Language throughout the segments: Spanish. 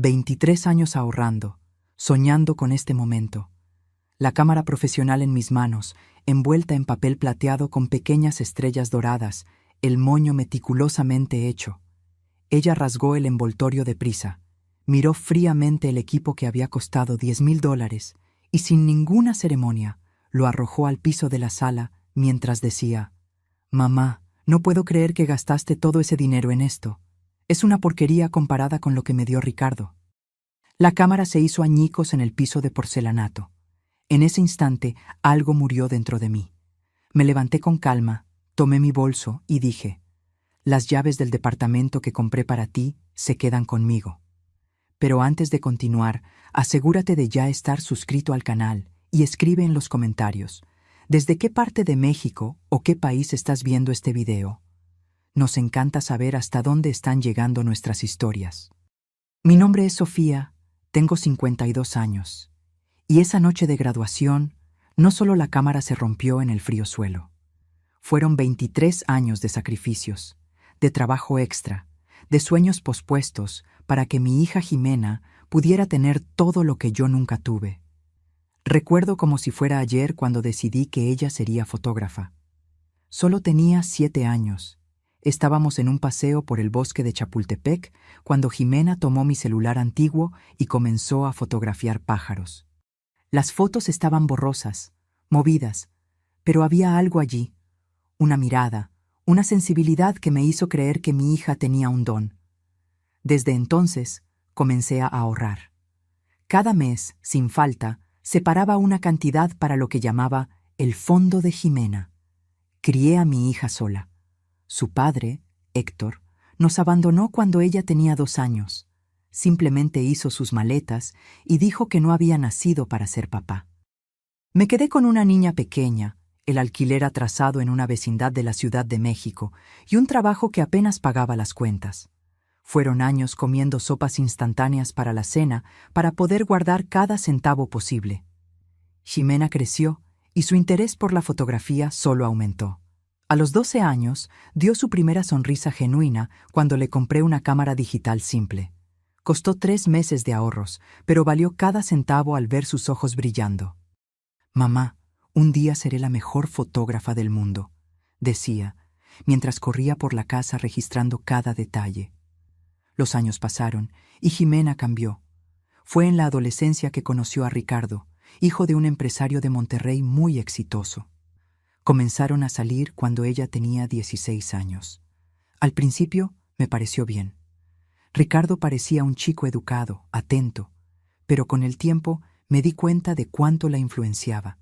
23 años ahorrando, soñando con este momento. La cámara profesional en mis manos, envuelta en papel plateado con pequeñas estrellas doradas, el moño meticulosamente hecho. Ella rasgó el envoltorio deprisa, miró fríamente el equipo que había costado $10,000 y sin ninguna ceremonia lo arrojó al piso de la sala mientras decía: «Mamá, no puedo creer que gastaste todo ese dinero en esto. Es una porquería comparada con lo que me dio Ricardo». La cámara se hizo añicos en el piso de porcelanato. En ese instante, algo murió dentro de mí. Me levanté con calma, tomé mi bolso y dije: «Las llaves del departamento que compré para ti se quedan conmigo». Pero antes de continuar, asegúrate de ya estar suscrito al canal y escribe en los comentarios ¿desde qué parte de México o qué país estás viendo este video? Nos encanta saber hasta dónde están llegando nuestras historias. Mi nombre es Sofía, tengo 52 años, y esa noche de graduación, no solo la cámara se rompió en el frío suelo. Fueron 23 años de sacrificios, de trabajo extra, de sueños pospuestos para que mi hija Jimena pudiera tener todo lo que yo nunca tuve. Recuerdo como si fuera ayer cuando decidí que ella sería fotógrafa. Solo tenía 7 años. Estábamos en un paseo por el bosque de Chapultepec cuando Jimena tomó mi celular antiguo y comenzó a fotografiar pájaros. Las fotos estaban borrosas, movidas, pero había algo allí, una mirada, una sensibilidad que me hizo creer que mi hija tenía un don. Desde entonces, comencé a ahorrar. Cada mes, sin falta, separaba una cantidad para lo que llamaba el fondo de Jimena. Crié a mi hija sola. Su padre, Héctor, nos abandonó cuando ella tenía 2 años. Simplemente hizo sus maletas y dijo que no había nacido para ser papá. Me quedé con una niña pequeña, el alquiler atrasado en una vecindad de la Ciudad de México y un trabajo que apenas pagaba las cuentas. Fueron años comiendo sopas instantáneas para la cena para poder guardar cada centavo posible. Jimena creció y su interés por la fotografía solo aumentó. A los 12 años, dio su primera sonrisa genuina cuando le compré una cámara digital simple. Costó 3 meses de ahorros, pero valió cada centavo al ver sus ojos brillando. «Mamá, un día seré la mejor fotógrafa del mundo», decía, mientras corría por la casa registrando cada detalle. Los años pasaron y Jimena cambió. Fue en la adolescencia que conoció a Ricardo, hijo de un empresario de Monterrey muy exitoso. Comenzaron a salir cuando ella tenía 16 años. Al principio me pareció bien. Ricardo parecía un chico educado, atento, pero con el tiempo me di cuenta de cuánto la influenciaba.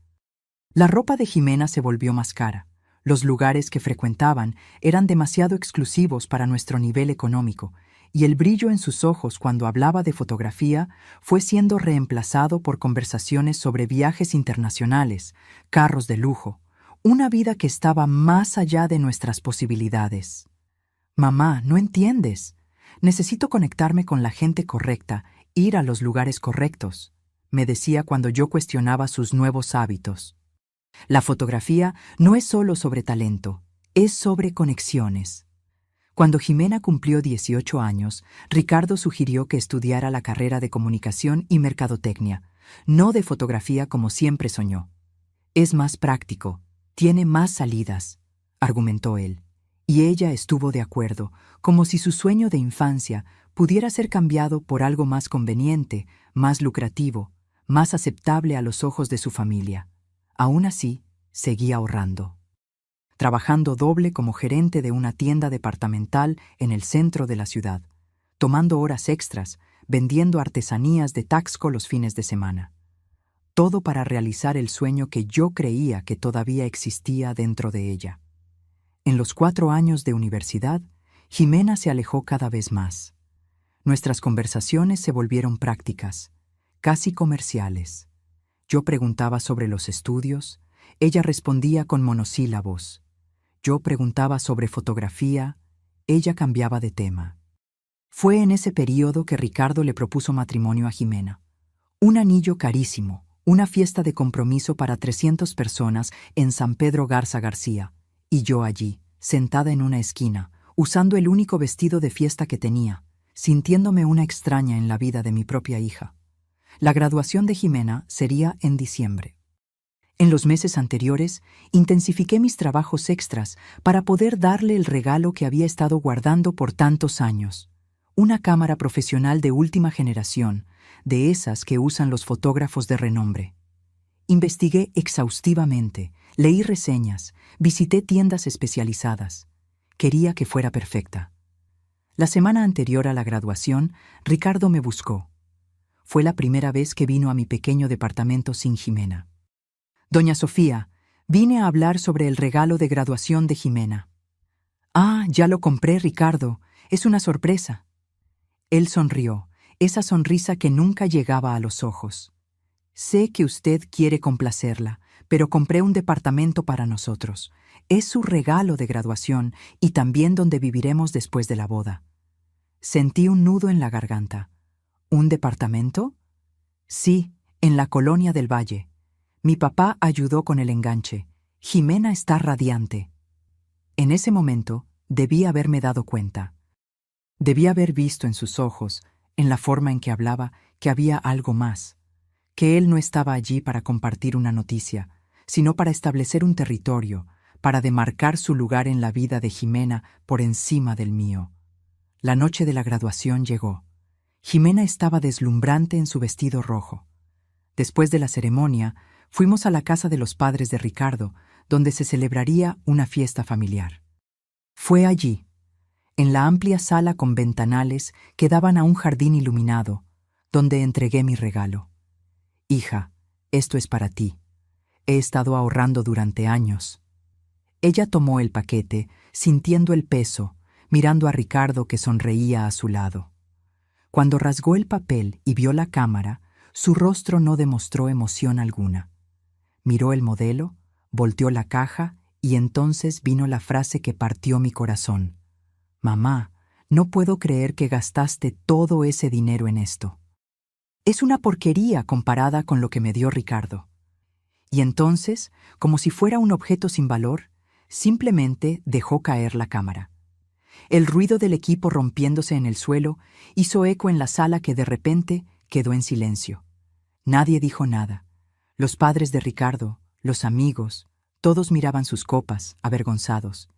La ropa de Jimena se volvió más cara. Los lugares que frecuentaban eran demasiado exclusivos para nuestro nivel económico, y el brillo en sus ojos cuando hablaba de fotografía fue siendo reemplazado por conversaciones sobre viajes internacionales, carros de lujo, una vida que estaba más allá de nuestras posibilidades. «Mamá, no entiendes. Necesito conectarme con la gente correcta, ir a los lugares correctos», me decía cuando yo cuestionaba sus nuevos hábitos. La fotografía no es solo sobre talento, es sobre conexiones. Cuando Jimena cumplió 18 años, Ricardo sugirió que estudiara la carrera de comunicación y mercadotecnia, no de fotografía como siempre soñó. «Es más práctico, tiene más salidas», argumentó él, y ella estuvo de acuerdo, como si su sueño de infancia pudiera ser cambiado por algo más conveniente, más lucrativo, más aceptable a los ojos de su familia. Aún así, seguía ahorrando. Trabajando doble como gerente de una tienda departamental en el centro de la ciudad, tomando horas extras, vendiendo artesanías de Taxco los fines de semana. Todo para realizar el sueño que yo creía que todavía existía dentro de ella. En los 4 años de universidad, Jimena se alejó cada vez más. Nuestras conversaciones se volvieron prácticas, casi comerciales. Yo preguntaba sobre los estudios, ella respondía con monosílabos. Yo preguntaba sobre fotografía, ella cambiaba de tema. Fue en ese período que Ricardo le propuso matrimonio a Jimena. Un anillo carísimo, una fiesta de compromiso para 300 personas en San Pedro Garza García, y yo allí, sentada en una esquina, usando el único vestido de fiesta que tenía, sintiéndome una extraña en la vida de mi propia hija. La graduación de Jimena sería en diciembre. En los meses anteriores, intensifiqué mis trabajos extras para poder darle el regalo que había estado guardando por tantos años. Una cámara profesional de última generación, de esas que usan los fotógrafos de renombre. Investigué exhaustivamente, leí reseñas, visité tiendas especializadas. Quería que fuera perfecta. La semana anterior a la graduación, Ricardo me buscó. Fue la primera vez que vino a mi pequeño departamento sin Jimena. Doña Sofía, vine a hablar sobre el regalo de graduación de Jimena. Ah, ya lo compré, Ricardo. Es una sorpresa. Él sonrió, esa sonrisa que nunca llegaba a los ojos. Sé que usted quiere complacerla, pero compré un departamento para nosotros. Es su regalo de graduación y también donde viviremos después de la boda. Sentí un nudo en la garganta. ¿Un departamento? Sí, en la colonia del Valle. Mi papá ayudó con el enganche. Jimena está radiante. En ese momento, debí haberme dado cuenta. Debí haber visto en sus ojos, en la forma en que hablaba, que había algo más. Que él no estaba allí para compartir una noticia, sino para establecer un territorio, para demarcar su lugar en la vida de Jimena por encima del mío. La noche de la graduación llegó. Jimena estaba deslumbrante en su vestido rojo. Después de la ceremonia, fuimos a la casa de los padres de Ricardo, donde se celebraría una fiesta familiar. Fue allí, en la amplia sala con ventanales que daban a un jardín iluminado, donde entregué mi regalo. Hija, esto es para ti. He estado ahorrando durante años. Ella tomó el paquete, sintiendo el peso, mirando a Ricardo que sonreía a su lado. Cuando rasgó el papel y vio la cámara, su rostro no demostró emoción alguna. Miró el modelo, volteó la caja y entonces vino la frase que partió mi corazón. Mamá, no puedo creer que gastaste todo ese dinero en esto. Es una porquería comparada con lo que me dio Ricardo. Y entonces, como si fuera un objeto sin valor, simplemente dejó caer la cámara. El ruido del equipo rompiéndose en el suelo hizo eco en la sala que de repente quedó en silencio. Nadie dijo nada. Los padres de Ricardo, los amigos, todos miraban sus copas, avergonzados.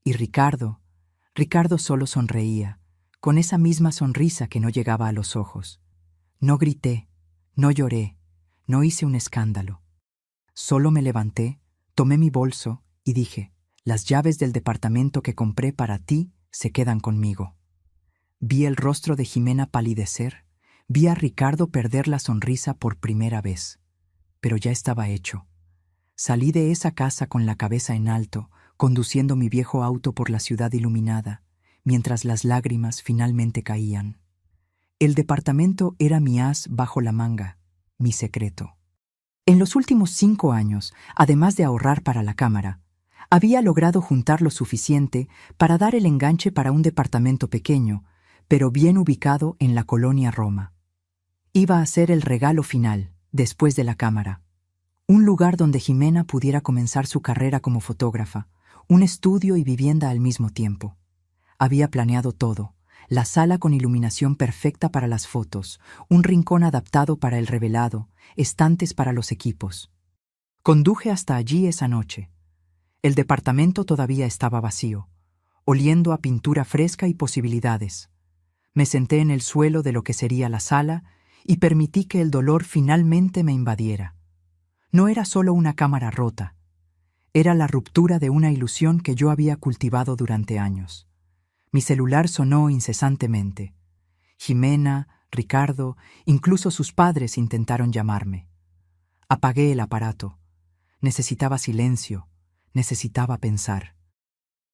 Y Ricardo solo sonreía, con esa misma sonrisa que no llegaba a los ojos. No grité, no lloré, no hice un escándalo. Solo me levanté, tomé mi bolso y dije, las llaves del departamento que compré para ti se quedan conmigo. Vi el rostro de Jimena palidecer, vi a Ricardo perder la sonrisa por primera vez. Pero ya estaba hecho. Salí de esa casa con la cabeza en alto, conduciendo mi viejo auto por la ciudad iluminada, mientras las lágrimas finalmente caían. El departamento era mi as bajo la manga, mi secreto. En los últimos 5 años, además de ahorrar para la cámara, había logrado juntar lo suficiente para dar el enganche para un departamento pequeño, pero bien ubicado en la colonia Roma. Iba a ser el regalo final, después de la cámara. Un lugar donde Jimena pudiera comenzar su carrera como fotógrafa, un estudio y vivienda al mismo tiempo. Había planeado todo, la sala con iluminación perfecta para las fotos, un rincón adaptado para el revelado, estantes para los equipos. Conduje hasta allí esa noche. El departamento todavía estaba vacío, oliendo a pintura fresca y posibilidades. Me senté en el suelo de lo que sería la sala y permití que el dolor finalmente me invadiera. No era solo una cámara rota, era la ruptura de una ilusión que yo había cultivado durante años. Mi celular sonó incesantemente. Jimena, Ricardo, incluso sus padres intentaron llamarme. Apagué el aparato. Necesitaba silencio, necesitaba pensar.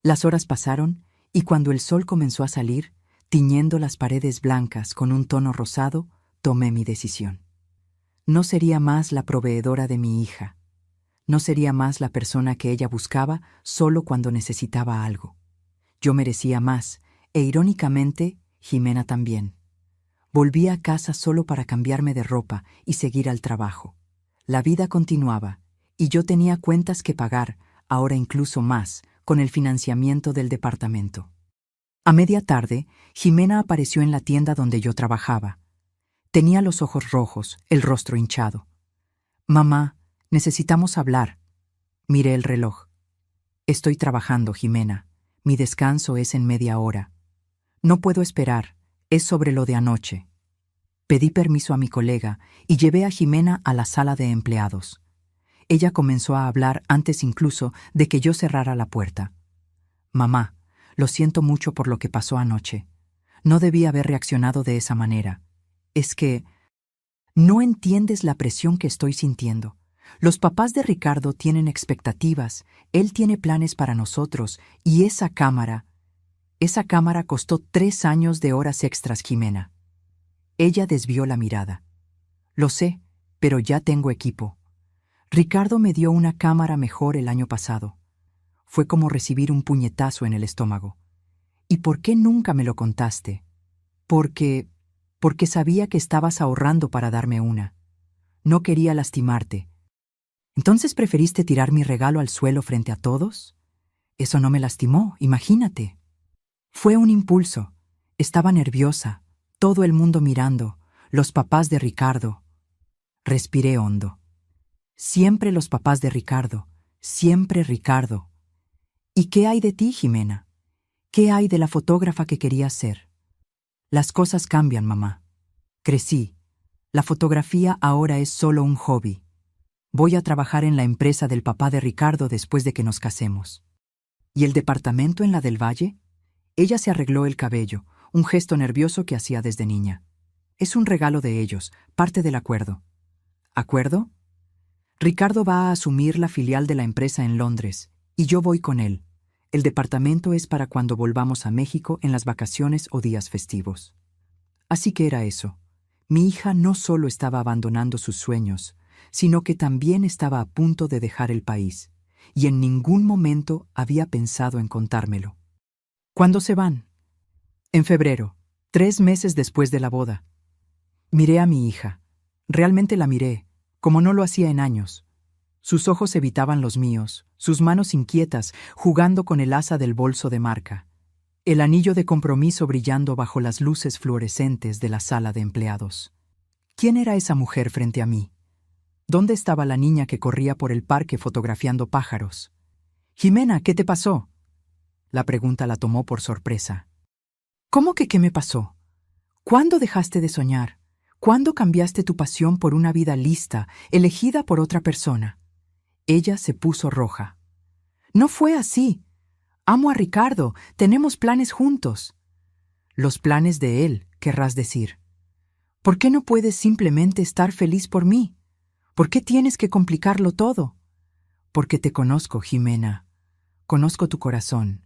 Las horas pasaron y cuando el sol comenzó a salir, tiñendo las paredes blancas con un tono rosado, tomé mi decisión. No sería más la proveedora de mi hija. No sería más la persona que ella buscaba solo cuando necesitaba algo. Yo merecía más, e irónicamente, Jimena también. Volví a casa solo para cambiarme de ropa y seguir al trabajo. La vida continuaba, y yo tenía cuentas que pagar, ahora incluso más, con el financiamiento del departamento. A media tarde, Jimena apareció en la tienda donde yo trabajaba. Tenía los ojos rojos, el rostro hinchado. «Mamá, necesitamos hablar». Miré el reloj. «Estoy trabajando, Jimena. Mi descanso es en media hora. No puedo esperar. Es sobre lo de anoche». Pedí permiso a mi colega y llevé a Jimena a la sala de empleados. Ella comenzó a hablar antes incluso de que yo cerrara la puerta. «Mamá, lo siento mucho por lo que pasó anoche. No debí haber reaccionado de esa manera. Es que no entiendes la presión que estoy sintiendo. Los papás de Ricardo tienen expectativas, él tiene planes para nosotros, y esa cámara costó 3 años de horas extras, Jimena». Ella desvió la mirada. «Lo sé, pero ya tengo equipo. Ricardo me dio una cámara mejor el año pasado. Fue como recibir un puñetazo en el estómago. ¿Y por qué nunca me lo contaste? Porque sabía que estabas ahorrando para darme una. No quería lastimarte. ¿Entonces preferiste tirar mi regalo al suelo frente a todos? Eso no me lastimó, imagínate. Fue un impulso. Estaba nerviosa, todo el mundo mirando, los papás de Ricardo». Respiré hondo. Siempre los papás de Ricardo, siempre Ricardo. ¿Y qué hay de ti, Jimena? ¿Qué hay de la fotógrafa que querías ser? Las cosas cambian, mamá. Crecí. La fotografía ahora es solo un hobby. Voy a trabajar en la empresa del papá de Ricardo después de que nos casemos. ¿Y el departamento en la del Valle? Ella se arregló el cabello, un gesto nervioso que hacía desde niña. Es un regalo de ellos, parte del acuerdo. ¿Acuerdo? Ricardo va a asumir la filial de la empresa en Londres, y yo voy con él. El departamento es para cuando volvamos a México en las vacaciones o días festivos. Así que era eso. Mi hija no solo estaba abandonando sus sueños, sino que también estaba a punto de dejar el país, y en ningún momento había pensado en contármelo. ¿Cuándo se van? En febrero, 3 meses después de la boda. Miré a mi hija. Realmente la miré, como no lo hacía en años. Sus ojos evitaban los míos, sus manos inquietas, jugando con el asa del bolso de marca. El anillo de compromiso brillando bajo las luces fluorescentes de la sala de empleados. ¿Quién era esa mujer frente a mí? ¿Dónde estaba la niña que corría por el parque fotografiando pájaros? «Jimena, ¿qué te pasó?». La pregunta la tomó por sorpresa. «¿Cómo que qué me pasó? ¿Cuándo dejaste de soñar? ¿Cuándo cambiaste tu pasión por una vida lista, elegida por otra persona?». Ella se puso roja. «No fue así. Amo a Ricardo, tenemos planes juntos». «Los planes de él, querrás decir. ¿Por qué no puedes simplemente estar feliz por mí? ¿Por qué tienes que complicarlo todo?». «Porque te conozco, Jimena. Conozco tu corazón.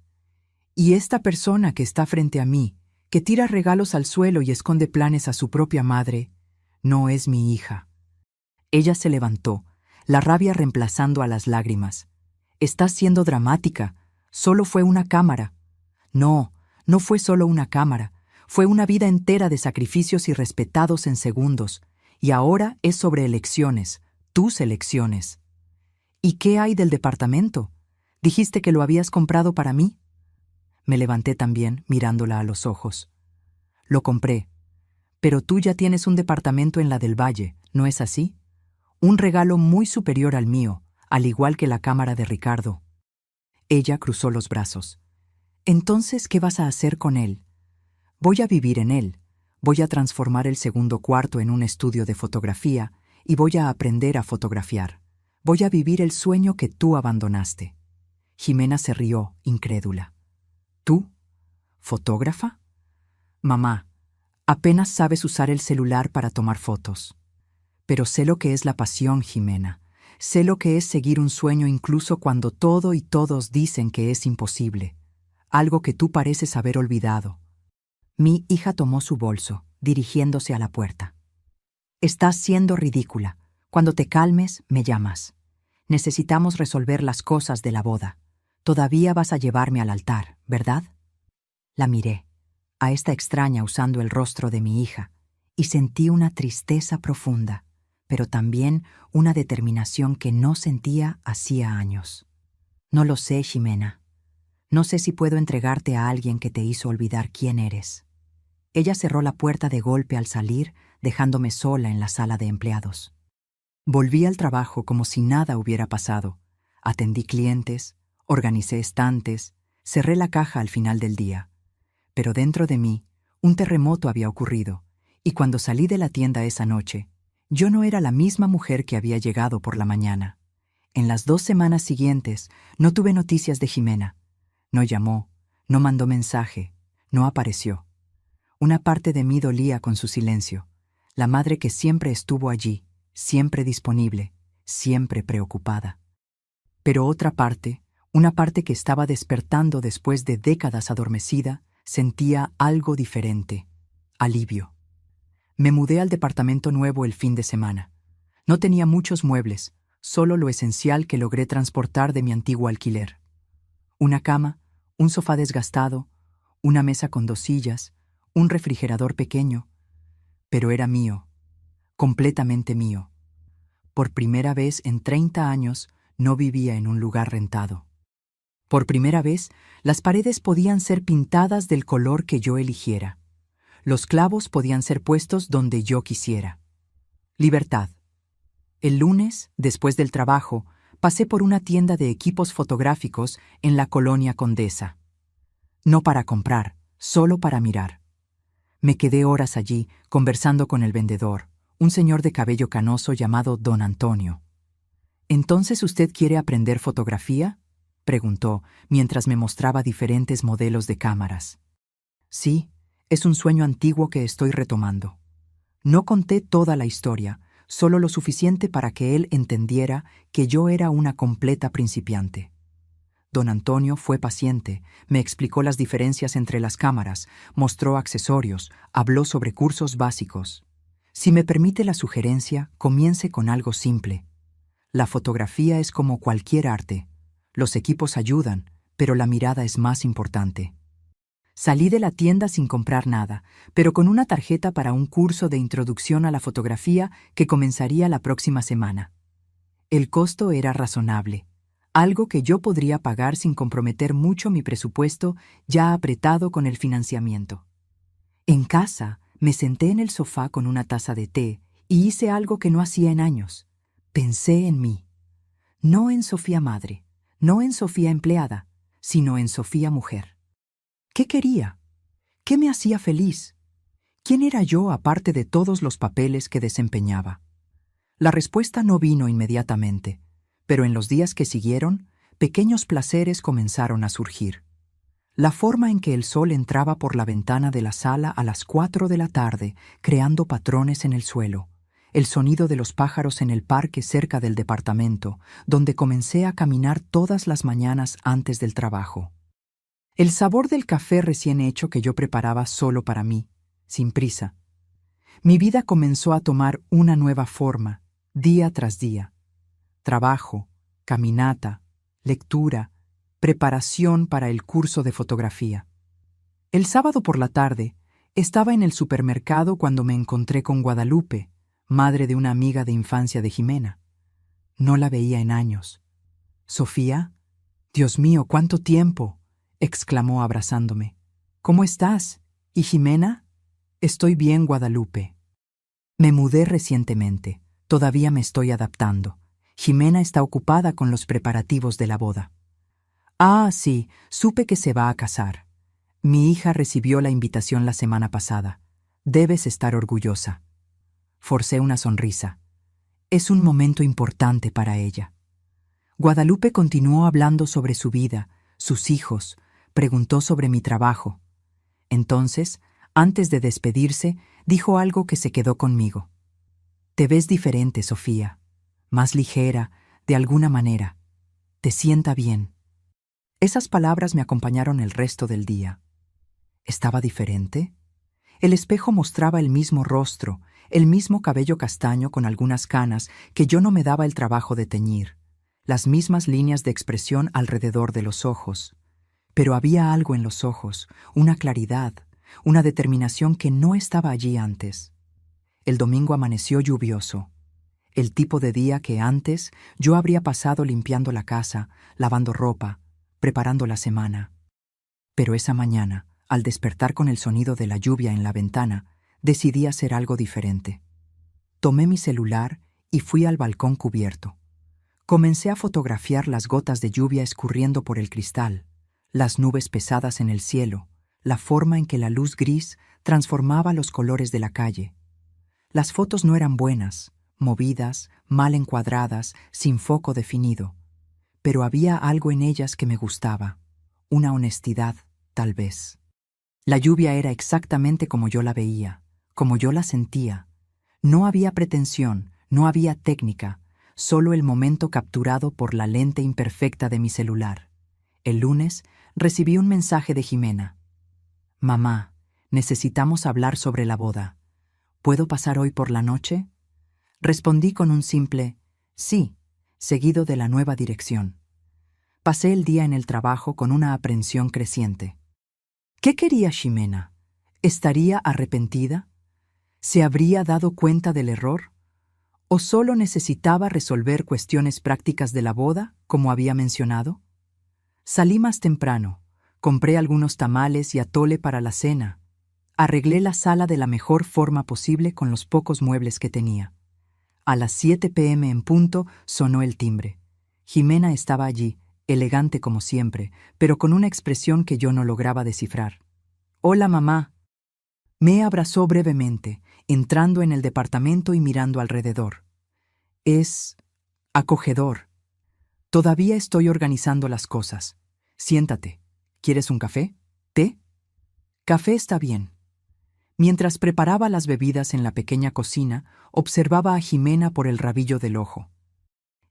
Y esta persona que está frente a mí, que tira regalos al suelo y esconde planes a su propia madre, no es mi hija». Ella se levantó, la rabia reemplazando a las lágrimas. «Estás siendo dramática. Solo fue una cámara». «No, no fue solo una cámara. Fue una vida entera de sacrificios irrespetados en segundos. Y ahora es sobre elecciones, tus elecciones». «¿Y qué hay del departamento? ¿Dijiste que lo habías comprado para mí?». Me levanté también, mirándola a los ojos. «Lo compré. Pero tú ya tienes un departamento en la del Valle, ¿no es así? Un regalo muy superior al mío, al igual que la cámara de Ricardo». Ella cruzó los brazos. «Entonces, ¿qué vas a hacer con él?». «Voy a vivir en él. Voy a transformar el segundo cuarto en un estudio de fotografía y voy a aprender a fotografiar. Voy a vivir el sueño que tú abandonaste». Jimena se rió, incrédula. «¿Tú? ¿Fotógrafa?». «Mamá, apenas sabes usar el celular para tomar fotos. Pero sé lo que es la pasión, Jimena. Sé lo que es seguir un sueño incluso cuando todo y todos dicen que es imposible. Algo que tú pareces haber olvidado». Mi hija tomó su bolso, dirigiéndose a la puerta. «Estás siendo ridícula. Cuando te calmes, me llamas. Necesitamos resolver las cosas de la boda. Todavía vas a llevarme al altar, ¿verdad?». La miré, a esta extraña usando el rostro de mi hija, y sentí una tristeza profunda, pero también una determinación que no sentía hacía años. «No lo sé, Jimena. No sé si puedo entregarte a alguien que te hizo olvidar quién eres. Ella cerró la puerta de golpe al salir, dejándome sola en la sala de empleados. Volví al trabajo como si nada hubiera pasado. Atendí clientes, organicé estantes, cerré la caja al final del día. Pero dentro de mí, un terremoto había ocurrido, y cuando salí de la tienda esa noche, yo no era la misma mujer que había llegado por la mañana. En las 2 semanas siguientes, no tuve noticias de Jimena. No llamó, no mandó mensaje, no apareció. Una parte de mí dolía con su silencio, la madre que siempre estuvo allí, siempre disponible, siempre preocupada. Pero otra parte, una parte que estaba despertando después de décadas adormecida, sentía algo diferente, alivio. Me mudé al departamento nuevo el fin de semana. No tenía muchos muebles, solo lo esencial que logré transportar de mi antiguo alquiler. Una cama, un sofá desgastado, una mesa con 2 sillas, un refrigerador pequeño. Pero era mío, completamente mío. Por primera vez en 30 años no vivía en un lugar rentado. Por primera vez, las paredes podían ser pintadas del color que yo eligiera. Los clavos podían ser puestos donde yo quisiera. Libertad. El lunes, después del trabajo, pasé por una tienda de equipos fotográficos en la colonia Condesa. No para comprar, solo para mirar. Me quedé horas allí, conversando con el vendedor, un señor de cabello canoso llamado Don Antonio. ¿Entonces usted quiere aprender fotografía?, preguntó, mientras me mostraba diferentes modelos de cámaras. Sí, es un sueño antiguo que estoy retomando. No conté toda la historia, solo lo suficiente para que él entendiera que yo era una completa principiante. Don Antonio fue paciente, me explicó las diferencias entre las cámaras, mostró accesorios, habló sobre cursos básicos. Si me permite la sugerencia, comience con algo simple. La fotografía es como cualquier arte. Los equipos ayudan, pero la mirada es más importante. Salí de la tienda sin comprar nada, pero con una tarjeta para un curso de introducción a la fotografía que comenzaría la próxima semana. El costo era razonable, algo que yo podría pagar sin comprometer mucho mi presupuesto ya apretado con el financiamiento. En casa, me senté en el sofá con una taza de té y hice algo que no hacía en años. Pensé en mí. No en Sofía madre, no en Sofía empleada, sino en Sofía mujer. ¿Qué quería? ¿Qué me hacía feliz? ¿Quién era yo aparte de todos los papeles que desempeñaba? La respuesta no vino inmediatamente, pero en los días que siguieron, pequeños placeres comenzaron a surgir. La forma en que el sol entraba por la ventana de la sala a las 4 de la tarde, creando patrones en el suelo, el sonido de los pájaros en el parque cerca del departamento, donde comencé a caminar todas las mañanas antes del trabajo. El sabor del café recién hecho que yo preparaba solo para mí, sin prisa. Mi vida comenzó a tomar una nueva forma, día tras día. Trabajo, caminata, lectura, preparación para el curso de fotografía. El sábado por la tarde, estaba en el supermercado cuando me encontré con Guadalupe, madre de una amiga de infancia de Jimena. No la veía en años. «Sofía, Dios mío, ¿cuánto tiempo?», exclamó abrazándome. «¿Cómo estás? ¿Y Jimena?». «Estoy bien, Guadalupe». Me mudé recientemente. Todavía me estoy adaptando. Jimena está ocupada con los preparativos de la boda. «Ah, sí, supe que se va a casar. Mi hija recibió la invitación la semana pasada. Debes estar orgullosa». Forcé una sonrisa. Es un momento importante para ella. Guadalupe continuó hablando sobre su vida, sus hijos, preguntó sobre mi trabajo. Entonces, antes de despedirse, dijo algo que se quedó conmigo. «Te ves diferente, Sofía, más ligera, de alguna manera. Te sienta bien». Esas palabras me acompañaron el resto del día. ¿Estaba diferente? El espejo mostraba el mismo rostro, el mismo cabello castaño con algunas canas que yo no me daba el trabajo de teñir, las mismas líneas de expresión alrededor de los ojos. Pero había algo en los ojos, una claridad, una determinación que no estaba allí antes. El domingo amaneció lluvioso, el tipo de día que antes yo habría pasado limpiando la casa, lavando ropa, preparando la semana. Pero esa mañana, al despertar con el sonido de la lluvia en la ventana, decidí hacer algo diferente. Tomé mi celular y fui al balcón cubierto. Comencé a fotografiar las gotas de lluvia escurriendo por el cristal, las nubes pesadas en el cielo, la forma en que la luz gris transformaba los colores de la calle. Las fotos no eran buenas, movidas, mal encuadradas, sin foco definido, pero había algo en ellas que me gustaba, una honestidad, tal vez. La lluvia era exactamente como yo la veía, como yo la sentía. No había pretensión, no había técnica, solo el momento capturado por la lente imperfecta de mi celular. El lunes recibí un mensaje de Jimena. «Mamá, necesitamos hablar sobre la boda. ¿Puedo pasar hoy por la noche?» Respondí con un simple «sí», seguido de la nueva dirección. Pasé el día en el trabajo con una aprensión creciente. ¿Qué quería Ximena? ¿Estaría arrepentida? ¿Se habría dado cuenta del error? ¿O solo necesitaba resolver cuestiones prácticas de la boda, como había mencionado? Salí más temprano, compré algunos tamales y atole para la cena. Arreglé la sala de la mejor forma posible con los pocos muebles que tenía. A las 7 p.m. en punto sonó el timbre. Jimena estaba allí, elegante como siempre, pero con una expresión que yo no lograba descifrar. «Hola, mamá». Me abrazó brevemente, entrando en el departamento y mirando alrededor. Es acogedor. Todavía estoy organizando las cosas. Siéntate. ¿Quieres un café? ¿Té? Café está bien. Mientras preparaba las bebidas en la pequeña cocina, observaba a Jimena por el rabillo del ojo.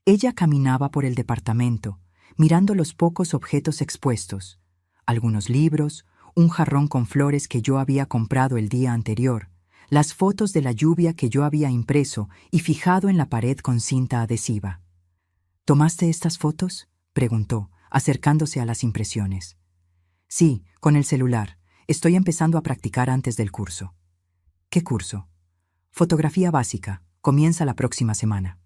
Ella caminaba por el departamento, mirando los pocos objetos expuestos, algunos libros, un jarrón con flores que yo había comprado el día anterior, las fotos de la lluvia que yo había impreso y fijado en la pared con cinta adhesiva. ¿Tomaste estas fotos?, preguntó, acercándose a las impresiones. Sí, con el celular. Estoy empezando a practicar antes del curso. ¿Qué curso? Fotografía básica. Comienza la próxima semana.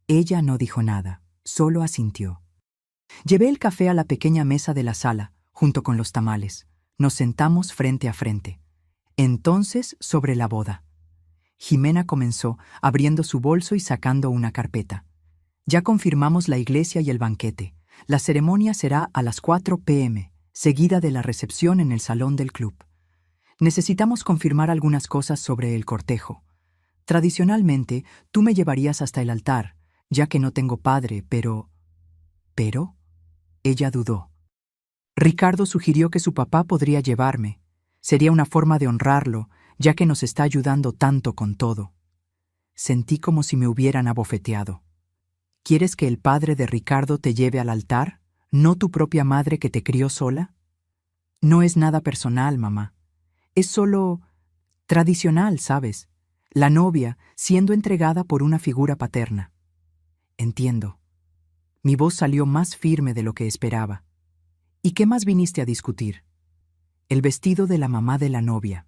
Ella no dijo nada, solo asintió. Llevé el café a la pequeña mesa de la sala, junto con los tamales. Nos sentamos frente a frente. Entonces, sobre la boda. Jimena comenzó, abriendo su bolso y sacando una carpeta. Ya confirmamos la iglesia y el banquete. La ceremonia será a las 4 p.m., seguida de la recepción en el salón del club. Necesitamos confirmar algunas cosas sobre el cortejo. Tradicionalmente, tú me llevarías hasta el altar, ya que no tengo padre, pero... ¿Pero? Ella dudó. Ricardo sugirió que su papá podría llevarme. Sería una forma de honrarlo, ya que nos está ayudando tanto con todo. Sentí como si me hubieran abofeteado. ¿Quieres que el padre de Ricardo te lleve al altar, no tu propia madre que te crió sola? No es nada personal, mamá. Es solo tradicional, ¿sabes? La novia siendo entregada por una figura paterna. Entiendo. Mi voz salió más firme de lo que esperaba. ¿Y qué más viniste a discutir? El vestido de la mamá de la novia.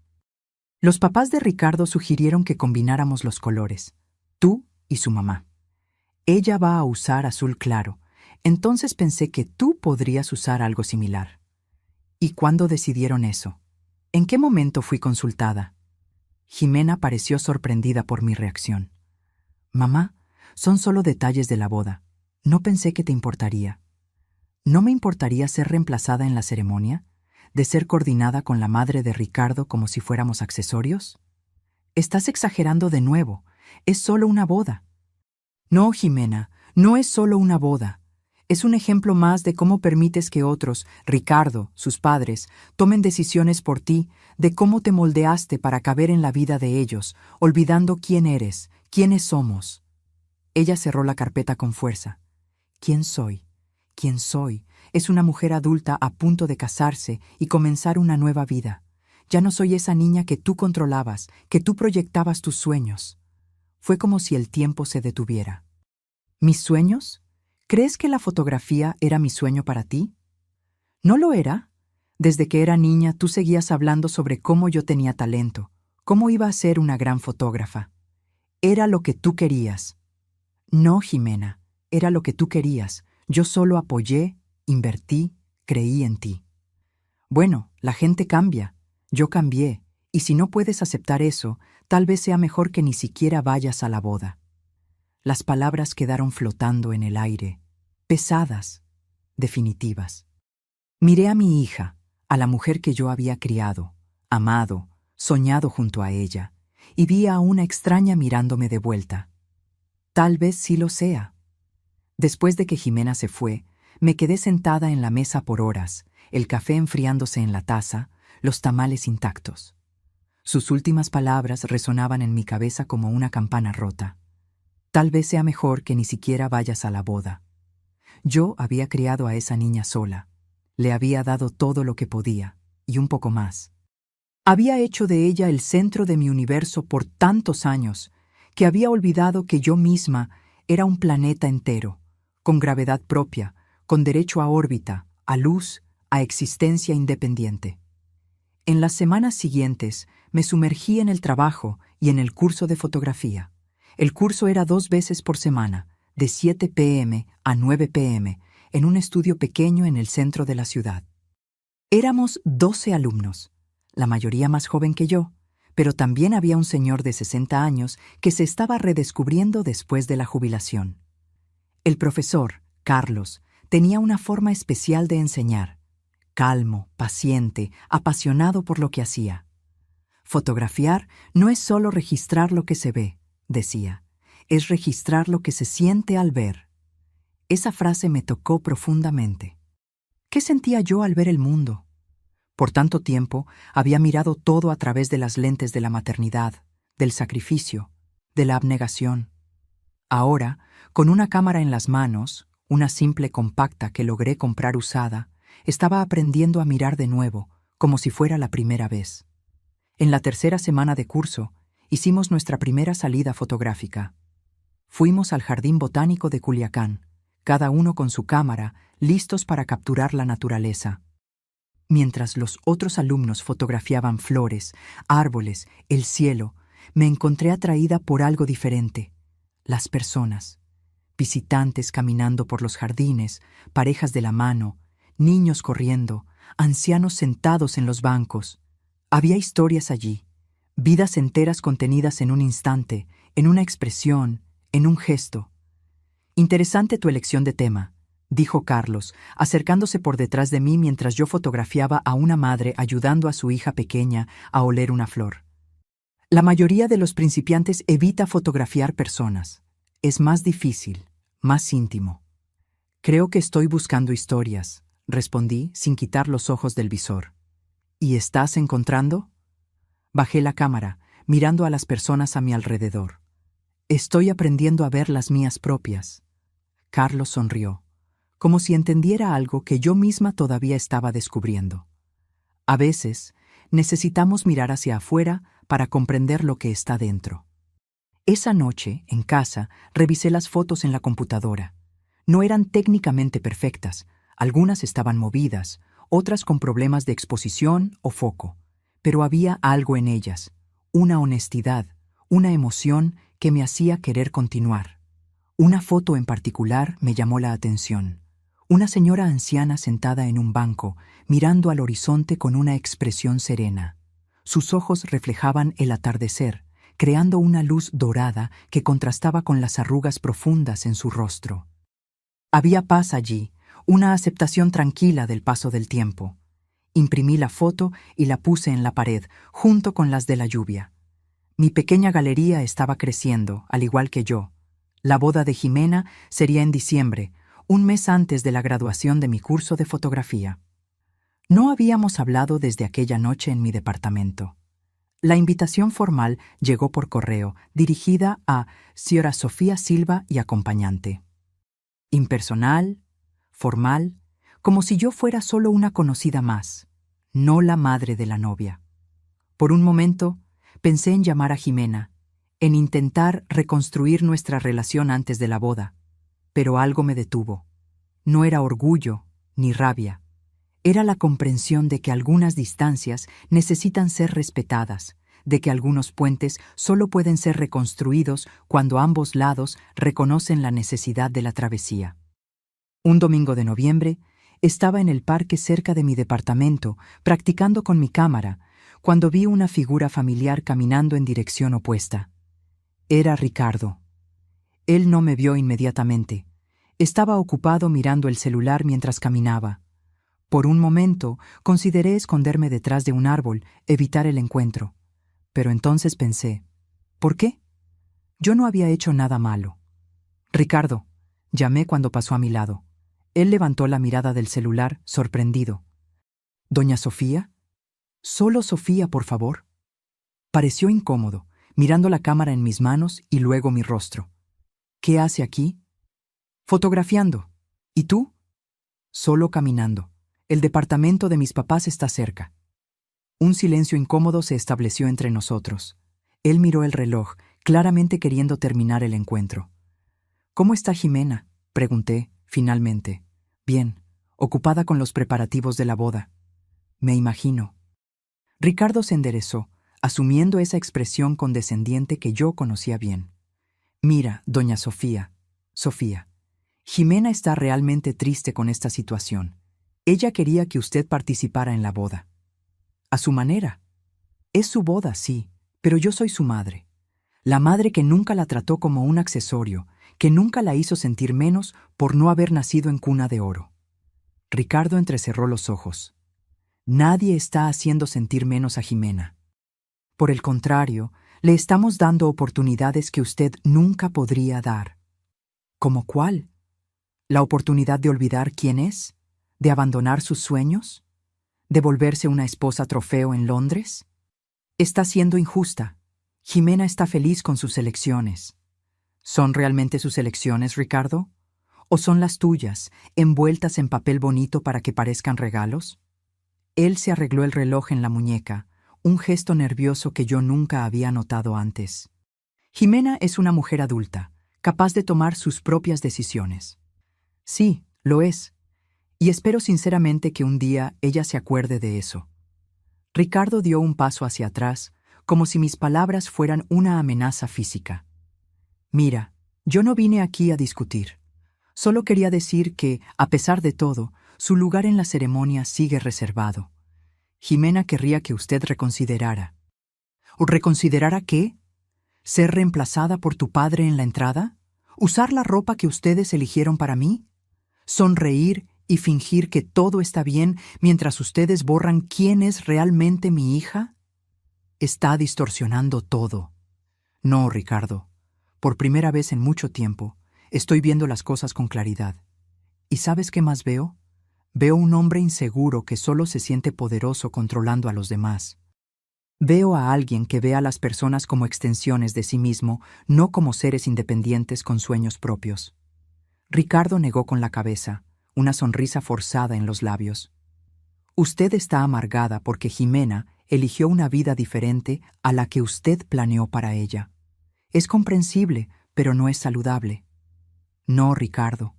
Los papás de Ricardo sugirieron que combináramos los colores, tú y su mamá. Ella va a usar azul claro, entonces pensé que tú podrías usar algo similar. ¿Y cuándo decidieron eso? ¿En qué momento fui consultada? Jimena pareció sorprendida por mi reacción. Mamá, son solo detalles de la boda. No pensé que te importaría. ¿No me importaría ser reemplazada en la ceremonia? ¿De ser coordinada con la madre de Ricardo como si fuéramos accesorios? Estás exagerando de nuevo. Es solo una boda. No, Jimena, no es solo una boda. Es un ejemplo más de cómo permites que otros, Ricardo, sus padres, tomen decisiones por ti, de cómo te moldeaste para caber en la vida de ellos, olvidando quién eres, quiénes somos. Ella cerró la carpeta con fuerza. ¿Quién soy? ¿Quién soy? Es una mujer adulta a punto de casarse y comenzar una nueva vida. Ya no soy esa niña que tú controlabas, que tú proyectabas tus sueños. Fue como si el tiempo se detuviera. ¿Mis sueños? ¿Crees que la fotografía era mi sueño para ti? ¿No lo era? Desde que era niña tú seguías hablando sobre cómo yo tenía talento, cómo iba a ser una gran fotógrafa. Era lo que tú querías. No, Jimena, era lo que tú querías. Yo solo apoyé, invertí, creí en ti. Bueno, la gente cambia. Yo cambié, y si no puedes aceptar eso, tal vez sea mejor que ni siquiera vayas a la boda. Las palabras quedaron flotando en el aire, pesadas, definitivas. Miré a mi hija, a la mujer que yo había criado, amado, soñado junto a ella, y vi a una extraña mirándome de vuelta. Tal vez sí lo sea. Después de que Jimena se fue, me quedé sentada en la mesa por horas, el café enfriándose en la taza, los tamales intactos. Sus últimas palabras resonaban en mi cabeza como una campana rota. Tal vez sea mejor que ni siquiera vayas a la boda. Yo había criado a esa niña sola. Le había dado todo lo que podía, y un poco más. Había hecho de ella el centro de mi universo por tantos años, que había olvidado que yo misma era un planeta entero, con gravedad propia, con derecho a órbita, a luz, a existencia independiente. En las semanas siguientes me sumergí en el trabajo y en el curso de fotografía. El curso era 2 veces por semana, de 7 p.m. a 9 p.m., en un estudio pequeño en el centro de la ciudad. Éramos 12 alumnos, la mayoría más joven que yo, pero también había un señor de 60 años que se estaba redescubriendo después de la jubilación. El profesor, Carlos, tenía una forma especial de enseñar, calmo, paciente, apasionado por lo que hacía. Fotografiar no es solo registrar lo que se ve, decía, es registrar lo que se siente al ver. Esa frase me tocó profundamente. ¿Qué sentía yo al ver el mundo? Por tanto tiempo había mirado todo a través de las lentes de la maternidad, del sacrificio, de la abnegación. Ahora, con una cámara en las manos, una simple compacta que logré comprar usada, estaba aprendiendo a mirar de nuevo, como si fuera la primera vez. En la tercera semana de curso, hicimos nuestra primera salida fotográfica. Fuimos al Jardín Botánico de Culiacán, cada uno con su cámara, listos para capturar la naturaleza. Mientras los otros alumnos fotografiaban flores, árboles, el cielo, me encontré atraída por algo diferente: las personas. Visitantes caminando por los jardines, parejas de la mano, niños corriendo, ancianos sentados en los bancos. Había historias allí, vidas enteras contenidas en un instante, en una expresión, en un gesto. Interesante tu elección de tema, dijo Carlos, acercándose por detrás de mí mientras yo fotografiaba a una madre ayudando a su hija pequeña a oler una flor. La mayoría de los principiantes evita fotografiar personas. Es más difícil, más íntimo. Creo que estoy buscando historias, respondí sin quitar los ojos del visor. ¿Y estás encontrando? Bajé la cámara, mirando a las personas a mi alrededor. Estoy aprendiendo a ver las mías propias. Carlos sonrió, como si entendiera algo que yo misma todavía estaba descubriendo. A veces, necesitamos mirar hacia afuera para comprender lo que está dentro. Esa noche, en casa, revisé las fotos en la computadora. No eran técnicamente perfectas, algunas estaban movidas, otras con problemas de exposición o foco, pero había algo en ellas, una honestidad, una emoción que me hacía querer continuar. Una foto en particular me llamó la atención. Una señora anciana sentada en un banco, mirando al horizonte con una expresión serena. Sus ojos reflejaban el atardecer, creando una luz dorada que contrastaba con las arrugas profundas en su rostro. Había paz allí, una aceptación tranquila del paso del tiempo. Imprimí la foto y la puse en la pared, junto con las de la lluvia. Mi pequeña galería estaba creciendo, al igual que yo. La boda de Jimena sería en diciembre, un mes antes de la graduación de mi curso de fotografía. No habíamos hablado desde aquella noche en mi departamento. La invitación formal llegó por correo, dirigida a Sra. Sofía Silva y acompañante. Impersonal, formal, como si yo fuera solo una conocida más, no la madre de la novia. Por un momento, pensé en llamar a Jimena, en intentar reconstruir nuestra relación antes de la boda, pero algo me detuvo. No era orgullo ni rabia. Era la comprensión de que algunas distancias necesitan ser respetadas, de que algunos puentes solo pueden ser reconstruidos cuando ambos lados reconocen la necesidad de la travesía. Un domingo de noviembre, Estaba en el parque cerca de mi departamento, practicando con mi cámara, cuando vi una figura familiar caminando en dirección opuesta. Era Ricardo. Él no me vio inmediatamente. Estaba ocupado mirando el celular mientras caminaba. Por un momento, consideré esconderme detrás de un árbol, evitar el encuentro. Pero entonces pensé, ¿por qué? Yo no había hecho nada malo. Ricardo, llamé cuando pasó a mi lado. Él levantó la mirada del celular, sorprendido. ¿Doña Sofía? Solo Sofía, por favor. Pareció incómodo, mirando la cámara en mis manos y luego mi rostro. ¿Qué hace aquí? Fotografiando. ¿Y tú? Solo caminando. El departamento de mis papás está cerca. Un silencio incómodo se estableció entre nosotros. Él miró el reloj, claramente queriendo terminar el encuentro. ¿Cómo está Jimena?, pregunté, finalmente. Bien, ocupada con los preparativos de la boda. Me imagino. Ricardo se enderezó, asumiendo esa expresión condescendiente que yo conocía bien. Mira, doña Sofía, Jimena está realmente triste con esta situación. Ella quería que usted participara en la boda. A su manera. Es su boda, sí, pero yo soy su madre. La madre que nunca la trató como un accesorio, que nunca la hizo sentir menos por no haber nacido en cuna de oro. Ricardo entrecerró los ojos. Nadie está haciendo sentir menos a Jimena. Por el contrario, le estamos dando oportunidades que usted nunca podría dar. ¿Cómo cuál? ¿La oportunidad de olvidar quién es? ¿De abandonar sus sueños? ¿De volverse una esposa trofeo en Londres? Está siendo injusta. Jimena está feliz con sus elecciones. ¿Son realmente sus elecciones, Ricardo? ¿O son las tuyas, envueltas en papel bonito para que parezcan regalos? Él se arregló el reloj en la muñeca, un gesto nervioso que yo nunca había notado antes. Jimena es una mujer adulta, capaz de tomar sus propias decisiones. Sí, lo es. Y espero sinceramente que un día ella se acuerde de eso. Ricardo dio un paso hacia atrás, como si mis palabras fueran una amenaza física. Mira, yo no vine aquí a discutir. Solo quería decir que, a pesar de todo, su lugar en la ceremonia sigue reservado. Jimena querría que usted reconsiderara. ¿Reconsiderara qué? ¿Ser reemplazada por tu padre en la entrada? ¿Usar la ropa que ustedes eligieron para mí? ¿Sonreír y fingir que todo está bien mientras ustedes borran quién es realmente mi hija? Está distorsionando todo. No, Ricardo. Por primera vez en mucho tiempo, estoy viendo las cosas con claridad. ¿Y sabes qué más veo? Veo un hombre inseguro que solo se siente poderoso controlando a los demás. Veo a alguien que ve a las personas como extensiones de sí mismo, no como seres independientes con sueños propios. Ricardo negó con la cabeza, una sonrisa forzada en los labios. Usted está amargada porque Jimena eligió una vida diferente a la que usted planeó para ella. Es comprensible, pero no es saludable. No, Ricardo.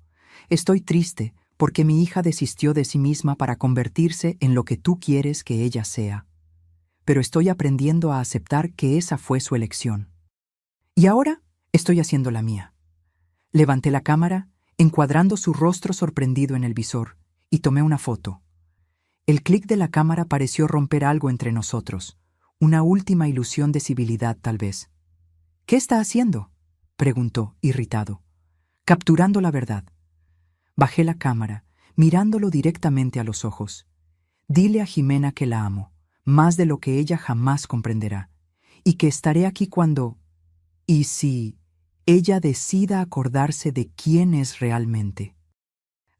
Estoy triste porque mi hija desistió de sí misma para convertirse en lo que tú quieres que ella sea. Pero estoy aprendiendo a aceptar que esa fue su elección. Y ahora estoy haciendo la mía. Levanté la cámara, encuadrando su rostro sorprendido en el visor, y tomé una foto. El clic de la cámara pareció romper algo entre nosotros, una última ilusión de civilidad tal vez. ¿Qué está haciendo?, preguntó, irritado. Capturando la verdad. Bajé la cámara, mirándolo directamente a los ojos. Dile a Jimena que la amo, más de lo que ella jamás comprenderá, y que estaré aquí cuando... y si ella decida acordarse de quién es realmente.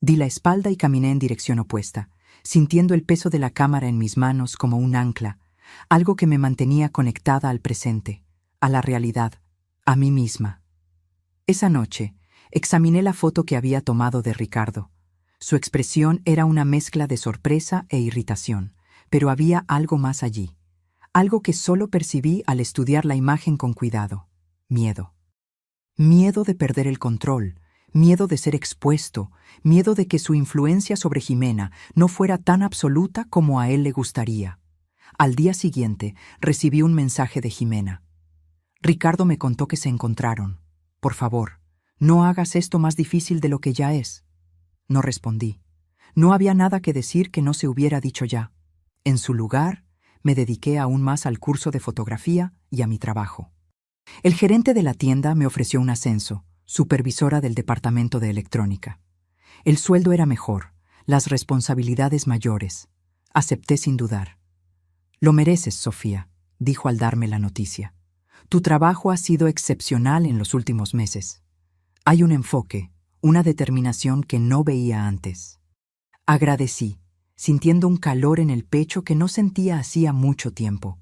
Di la espalda y caminé en dirección opuesta, sintiendo el peso de la cámara en mis manos como un ancla, algo que me mantenía conectada al presente, a la realidad, a mí misma. Esa noche, examiné la foto que había tomado de Ricardo. Su expresión era una mezcla de sorpresa e irritación, pero había algo más allí, algo que solo percibí al estudiar la imagen con cuidado: miedo. Miedo de perder el control, miedo de ser expuesto, miedo de que su influencia sobre Jimena no fuera tan absoluta como a él le gustaría. Al día siguiente, recibí un mensaje de Jimena. Ricardo me contó que se encontraron. Por favor, no hagas esto más difícil de lo que ya es. No respondí. No había nada que decir que no se hubiera dicho ya. En su lugar, me dediqué aún más al curso de fotografía y a mi trabajo. El gerente de la tienda me ofreció un ascenso, supervisora del departamento de electrónica. El sueldo era mejor, las responsabilidades mayores. Acepté sin dudar. «Lo mereces, Sofía», dijo al darme la noticia. «Tu trabajo ha sido excepcional en los últimos meses. Hay un enfoque, una determinación que no veía antes». Agradecí, sintiendo un calor en el pecho que no sentía hacía mucho tiempo.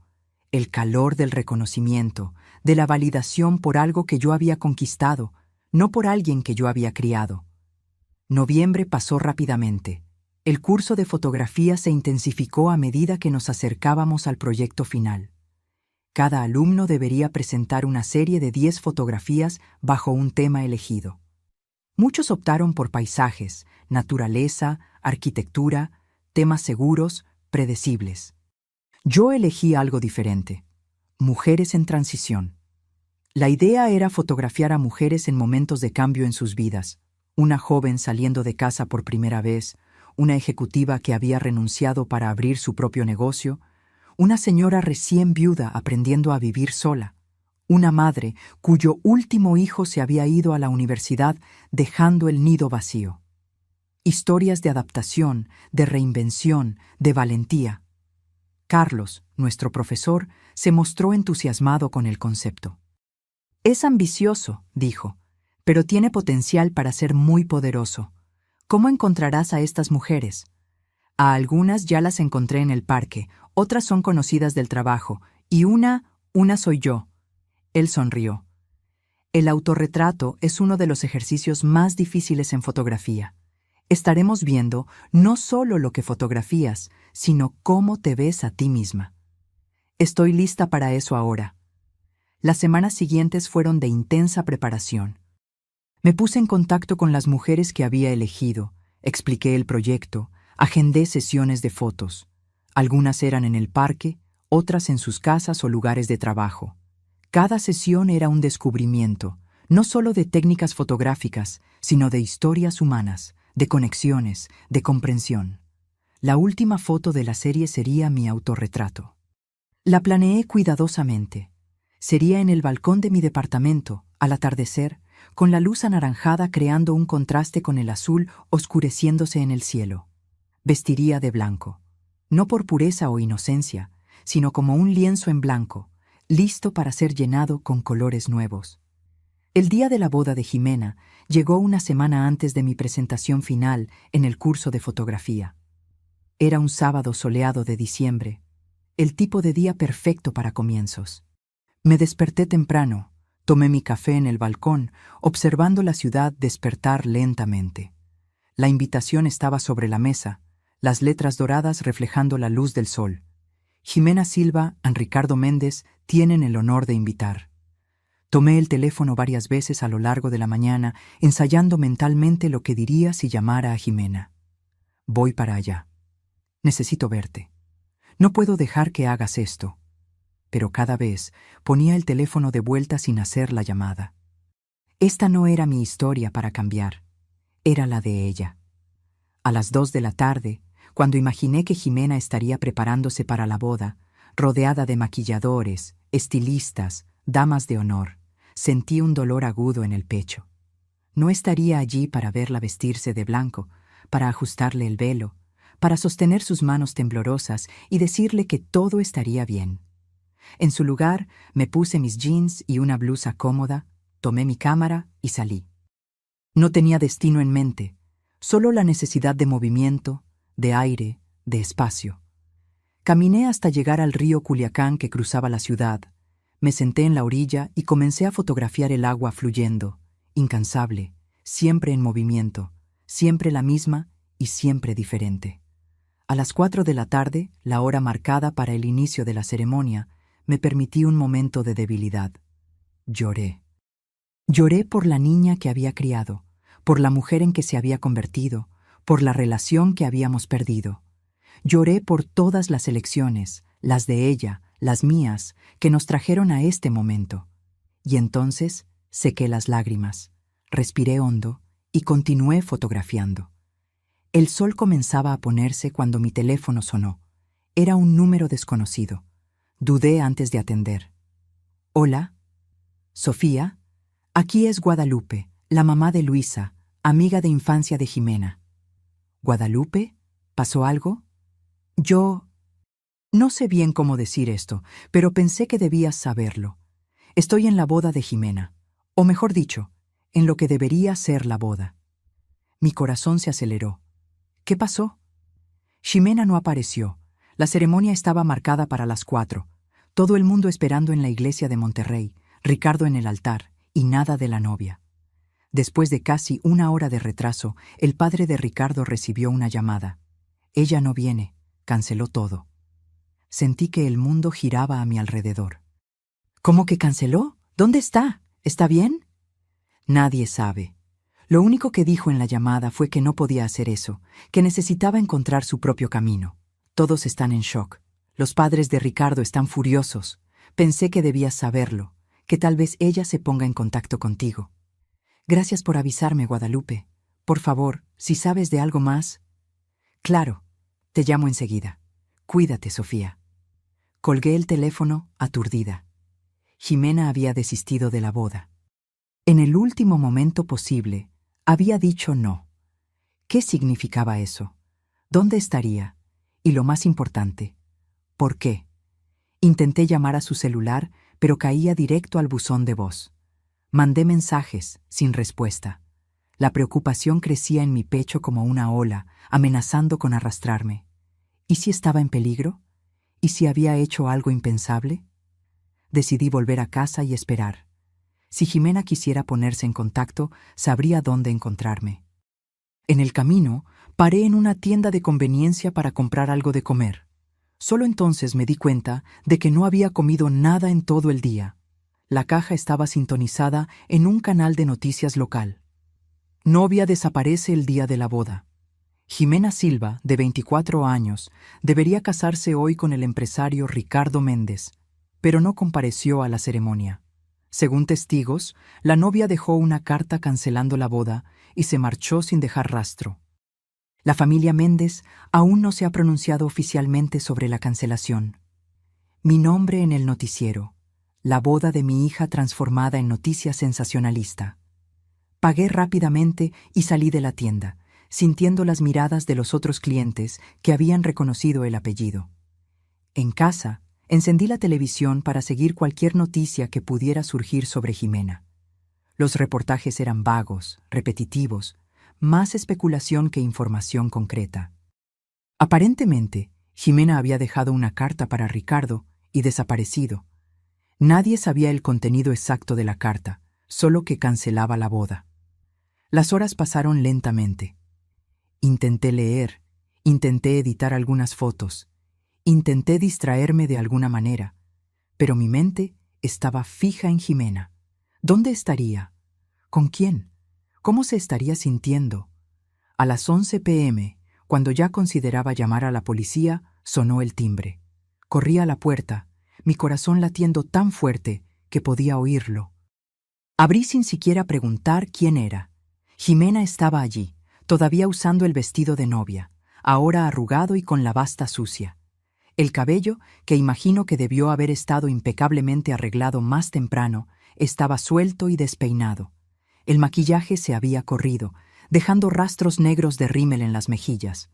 El calor del reconocimiento, de la validación por algo que yo había conquistado, no por alguien que yo había criado. Noviembre pasó rápidamente. El curso de fotografía se intensificó a medida que nos acercábamos al proyecto final. Cada alumno debería presentar una serie de 10 fotografías bajo un tema elegido. Muchos optaron por paisajes, naturaleza, arquitectura, temas seguros, predecibles. Yo elegí algo diferente: mujeres en transición. La idea era fotografiar a mujeres en momentos de cambio en sus vidas, una joven saliendo de casa por primera vez, una ejecutiva que había renunciado para abrir su propio negocio, una señora recién viuda aprendiendo a vivir sola, una madre cuyo último hijo se había ido a la universidad dejando el nido vacío. Historias de adaptación, de reinvención, de valentía. Carlos, nuestro profesor, se mostró entusiasmado con el concepto. «Es ambicioso», dijo, «pero tiene potencial para ser muy poderoso. ¿Cómo encontrarás a estas mujeres? A algunas ya las encontré en el parque, otras son conocidas del trabajo, y una soy yo». Él sonrió. «El autorretrato es uno de los ejercicios más difíciles en fotografía. Estaremos viendo no solo lo que fotografías, sino cómo te ves a ti misma. Estoy lista para eso ahora». Las semanas siguientes fueron de intensa preparación. Me puse en contacto con las mujeres que había elegido, expliqué el proyecto, agendé sesiones de fotos. Algunas eran en el parque, otras en sus casas o lugares de trabajo. Cada sesión era un descubrimiento, no solo de técnicas fotográficas, sino de historias humanas, de conexiones, de comprensión. La última foto de la serie sería mi autorretrato. La planeé cuidadosamente. Sería en el balcón de mi departamento, al atardecer, con la luz anaranjada creando un contraste con el azul oscureciéndose en el cielo. Vestiría de blanco, no por pureza o inocencia, sino como un lienzo en blanco, listo para ser llenado con colores nuevos. El día de la boda de Jimena llegó una semana antes de mi presentación final en el curso de fotografía. Era un sábado soleado de diciembre, el tipo de día perfecto para comienzos. Me desperté temprano, tomé mi café en el balcón, observando la ciudad despertar lentamente. La invitación estaba sobre la mesa, las letras doradas reflejando la luz del sol. Jimena Silva y Ricardo Méndez tienen el honor de invitar. Tomé el teléfono varias veces a lo largo de la mañana, ensayando mentalmente lo que diría si llamara a Jimena. «Voy para allá. Necesito verte. No puedo dejar que hagas esto». Pero cada vez ponía el teléfono de vuelta sin hacer la llamada. Esta no era mi historia para cambiar, era la de ella. A las 2 de la tarde, cuando imaginé que Jimena estaría preparándose para la boda, rodeada de maquilladores, estilistas, damas de honor, sentí un dolor agudo en el pecho. No estaría allí para verla vestirse de blanco, para ajustarle el velo, para sostener sus manos temblorosas y decirle que todo estaría bien. En su lugar, me puse mis jeans y una blusa cómoda, tomé mi cámara y salí. No tenía destino en mente, solo la necesidad de movimiento, de aire, de espacio. Caminé hasta llegar al río Culiacán que cruzaba la ciudad. Me senté en la orilla y comencé a fotografiar el agua fluyendo, incansable, siempre en movimiento, siempre la misma y siempre diferente. A las 4 de la tarde, la hora marcada para el inicio de la ceremonia, me permití un momento de debilidad. Lloré. Lloré por la niña que había criado, por la mujer en que se había convertido, por la relación que habíamos perdido. Lloré por todas las elecciones, las de ella, las mías, que nos trajeron a este momento. Y entonces sequé las lágrimas, respiré hondo y continué fotografiando. El sol comenzaba a ponerse cuando mi teléfono sonó. Era un número desconocido. Dudé antes de atender. Hola, Sofía. Aquí es Guadalupe, la mamá de Luisa, amiga de infancia de Jimena. ¿Guadalupe? ¿Pasó algo? Yo... No sé bien cómo decir esto, pero pensé que debías saberlo. Estoy en la boda de Jimena, o mejor dicho, en lo que debería ser la boda. Mi corazón se aceleró. ¿Qué pasó? Jimena no apareció. La ceremonia estaba marcada para las 4. Todo el mundo esperando en la iglesia de Monterrey, Ricardo en el altar, y nada de la novia. Después de casi 1 hora de retraso, el padre de Ricardo recibió una llamada. Ella no viene, canceló todo. Sentí que el mundo giraba a mi alrededor. ¿Cómo que canceló? ¿Dónde está? ¿Está bien? Nadie sabe. Lo único que dijo en la llamada fue que no podía hacer eso, que necesitaba encontrar su propio camino. Todos están en shock. Los padres de Ricardo están furiosos. Pensé que debías saberlo, que tal vez ella se ponga en contacto contigo. Gracias por avisarme, Guadalupe. Por favor, si sabes de algo más... Claro, te llamo enseguida. Cuídate, Sofía. Colgué el teléfono, aturdida. Jimena había desistido de la boda. En el último momento posible, había dicho no. ¿Qué significaba eso? ¿Dónde estaría? Y lo más importante, ¿por qué? Intenté llamar a su celular, pero caía directo al buzón de voz. Mandé mensajes, sin respuesta. La preocupación crecía en mi pecho como una ola, amenazando con arrastrarme. ¿Y si estaba en peligro? ¿Y si había hecho algo impensable? Decidí volver a casa y esperar. Si Jimena quisiera ponerse en contacto, sabría dónde encontrarme. En el camino, paré en una tienda de conveniencia para comprar algo de comer. Solo entonces me di cuenta de que no había comido nada en todo el día. La caja estaba sintonizada en un canal de noticias local. Novia desaparece el día de la boda. Jimena Silva, de 24 años, debería casarse hoy con el empresario Ricardo Méndez, pero no compareció a la ceremonia. Según testigos, la novia dejó una carta cancelando la boda y se marchó sin dejar rastro. La familia Méndez aún no se ha pronunciado oficialmente sobre la cancelación. Mi nombre en el noticiero, la boda de mi hija transformada en noticia sensacionalista. Pagué rápidamente y salí de la tienda, sintiendo las miradas de los otros clientes que habían reconocido el apellido. En casa, encendí la televisión para seguir cualquier noticia que pudiera surgir sobre Jimena. Los reportajes eran vagos, repetitivos, más especulación que información concreta. Aparentemente, Jimena había dejado una carta para Ricardo y desaparecido. Nadie sabía el contenido exacto de la carta, solo que cancelaba la boda. Las horas pasaron lentamente. Intenté leer, intenté editar algunas fotos, intenté distraerme de alguna manera, pero mi mente estaba fija en Jimena. ¿Dónde estaría? ¿Con quién? ¿Cómo se estaría sintiendo? A las 11 p.m., cuando ya consideraba llamar a la policía, sonó el timbre. Corrí a la puerta, mi corazón latiendo tan fuerte que podía oírlo. Abrí sin siquiera preguntar quién era. Jimena estaba allí, todavía usando el vestido de novia, ahora arrugado y con la basta sucia. El cabello, que imagino que debió haber estado impecablemente arreglado más temprano, estaba suelto y despeinado. El maquillaje se había corrido, dejando rastros negros de rímel en las mejillas.